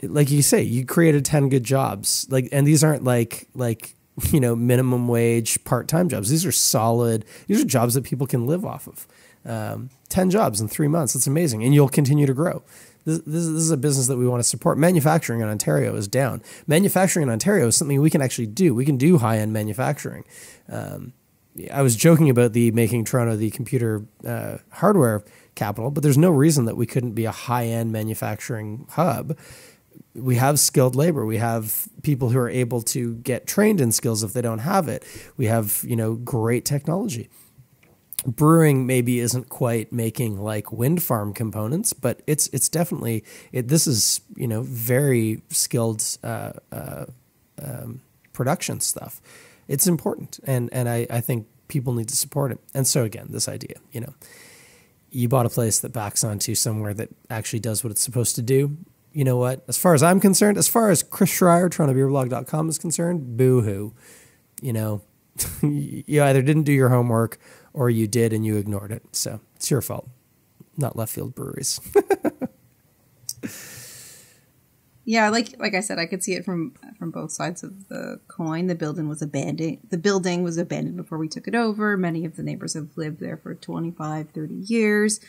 like you say, you created 10 good jobs. And these aren't like minimum wage part-time jobs. These are jobs that people can live off of. 10 jobs in 3 months. That's amazing. And you'll continue to grow. This is a business that we want to support. Manufacturing in Ontario is down. Manufacturing in Ontario is something we can actually do. We can do high-end manufacturing. I was joking about making Toronto the computer hardware capital, but there's no reason that we couldn't be a high-end manufacturing hub. We have skilled labor. We have people who are able to get trained in skills if they don't have it. We have, great technology. Brewing maybe isn't quite making like wind farm components, but it's definitely this is very skilled production stuff. It's important, and I think people need to support it. And so again, this idea, you bought a place that backs onto somewhere that actually does what it's supposed to do. You know what? As far as I'm concerned, as far as Chris Schreier, TorontoBeerBlog.com is concerned, boo-hoo. You either didn't do your homework or you did and you ignored it. So it's your fault, not Left Field Breweries. Yeah, like I said, I could see it from both sides of the coin. The building was abandoned before we took it over. Many of the neighbors have lived there for 25, 30 years.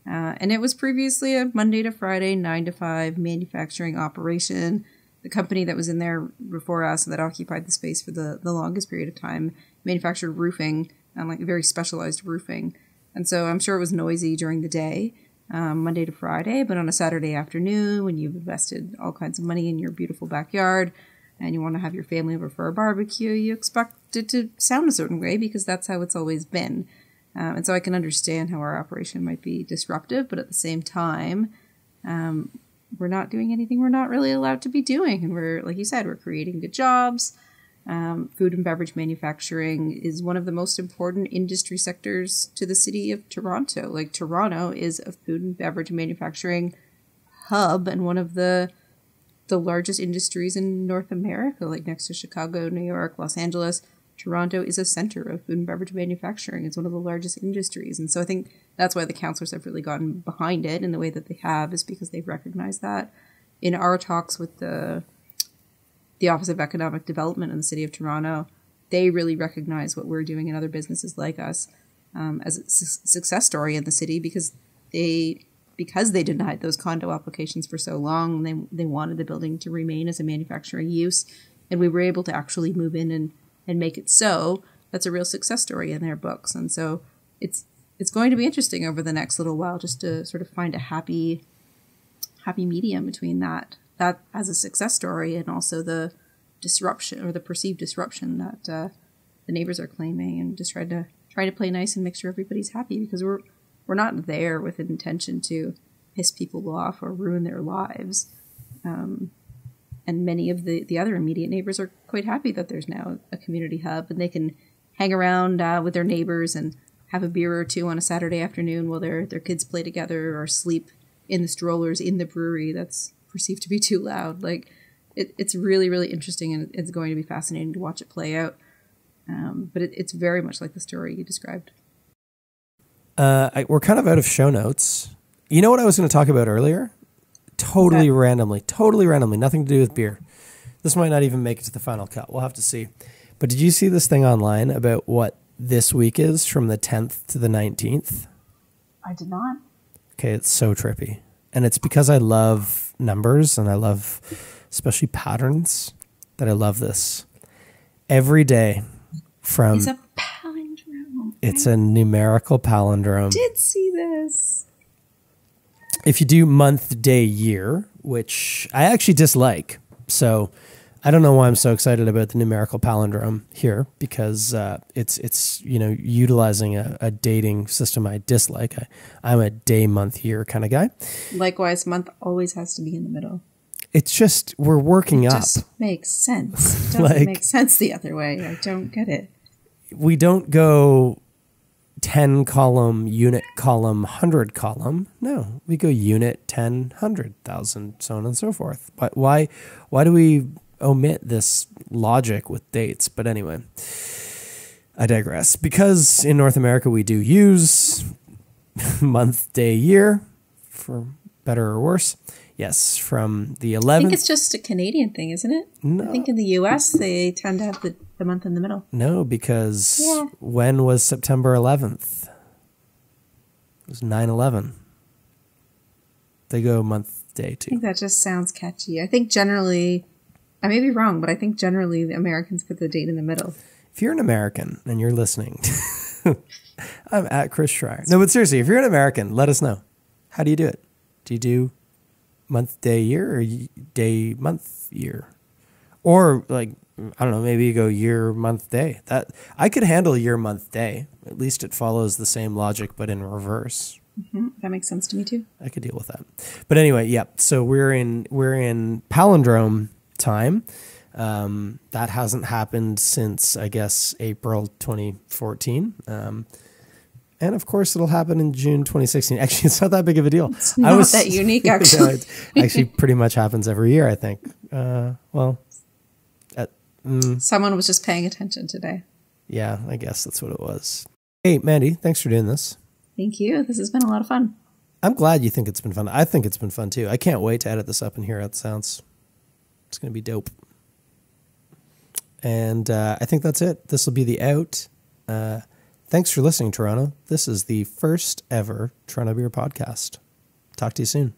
And it was previously a Monday to Friday, 9 to 5 manufacturing operation. The company that was in there before us that occupied the space for the longest period of time manufactured roofing, like very specialized roofing. And so I'm sure it was noisy during the day, Monday to Friday, but on a Saturday afternoon when you've invested all kinds of money in your beautiful backyard and you want to have your family over for a barbecue, you expect it to sound a certain way because that's how it's always been. And so I can understand how our operation might be disruptive, but at the same time, we're not doing anything we're not really allowed to be doing. And we're, like you said, we're creating good jobs. Food and beverage manufacturing is one of the most important industry sectors to the city of Toronto. Like, Toronto is a food and beverage manufacturing hub and one of the largest industries in North America, like next to Chicago, New York, Los Angeles. Toronto is a center of food and beverage manufacturing. It's one of the largest industries. And so I think that's why the councillors have really gotten behind it in the way that they have, is because they've recognized that. In our talks with the Office of Economic Development in the City of Toronto, they really recognize what we're doing in other businesses like us as a success story in the city, because they denied those condo applications for so long. They wanted the building to remain as a manufacturing use, and we were able to actually move in and make it so. That's a real success story in their books. And so it's going to be interesting over the next little while just to sort of find a happy medium between that as a success story and also the disruption, or the perceived disruption, that the neighbors are claiming, and just try to play nice and make sure everybody's happy, because we're not there with an intention to piss people off or ruin their lives. And many of the other immediate neighbors are quite happy that there's now a community hub, and they can hang around with their neighbors and have a beer or two on a Saturday afternoon while their kids play together or sleep in the strollers in the brewery that's perceived to be too loud. Like, it's really, really interesting, and it's going to be fascinating to watch it play out. But it's very much like the story you described. We're kind of out of show notes. You know what I was going to talk about earlier? Totally randomly, nothing to do with beer. This might not even make it to the final cut. We'll have to see. But did you see this thing online about what this week is from the 10th to the 19th? I did not. Okay, it's so trippy. And it's because I love numbers, and I love especially patterns, that I love this. Every day from... It's a palindrome. It's a numerical palindrome. I did see this. If you do month, day, year, which I actually dislike, so I don't know why I'm so excited about the numerical palindrome here, because it's utilizing a dating system I dislike. I'm a day, month, year kind of guy. Likewise, month always has to be in the middle. It's just, we're working up. It just makes sense. It doesn't make sense the other way. I don't get it. We don't go 10 column, unit column, 100 column. No, we go unit, 10, 100,000, so on and so forth. But why do we omit this logic with dates? But anyway, I digress. Because in North America, we do use month, day, year, for better or worse. Yes, from the 11th. I think it's just a Canadian thing, isn't it? No. I think in the U.S. they tend to have the month in the middle. No, because when was September 11th? It was 9/11. They go month, day, too. I think that just sounds catchy. I think generally, I may be wrong, but I think generally the Americans put the date in the middle. If you're an American and you're listening, I'm at Chris Schreier. No, but seriously, if you're an American, let us know. How do you do it? Do you do month, day, year, or day, month, year? Or like, I don't know, maybe you go year, month, day. That I could handle year, month, day. At least it follows the same logic, but in reverse. Mm-hmm. That makes sense to me too. I could deal with that. But anyway, yeah. So we're in palindrome time. That hasn't happened since, I guess, April 2014. And of course, it'll happen in June 2016. Actually, it's not that big of a deal. It's not that unique, actually. It actually pretty much happens every year, I think. Someone was just paying attention today. Yeah, I guess that's what it was. Hey, Mandie, thanks for doing this. Thank you. This has been a lot of fun. I'm glad you think it's been fun. I think it's been fun, too. I can't wait to edit this up and hear how it sounds. It's going to be dope. And I think that's it. This will be the out. Thanks for listening, Toronto. This is the first ever Toronto Beer Podcast. Talk to you soon.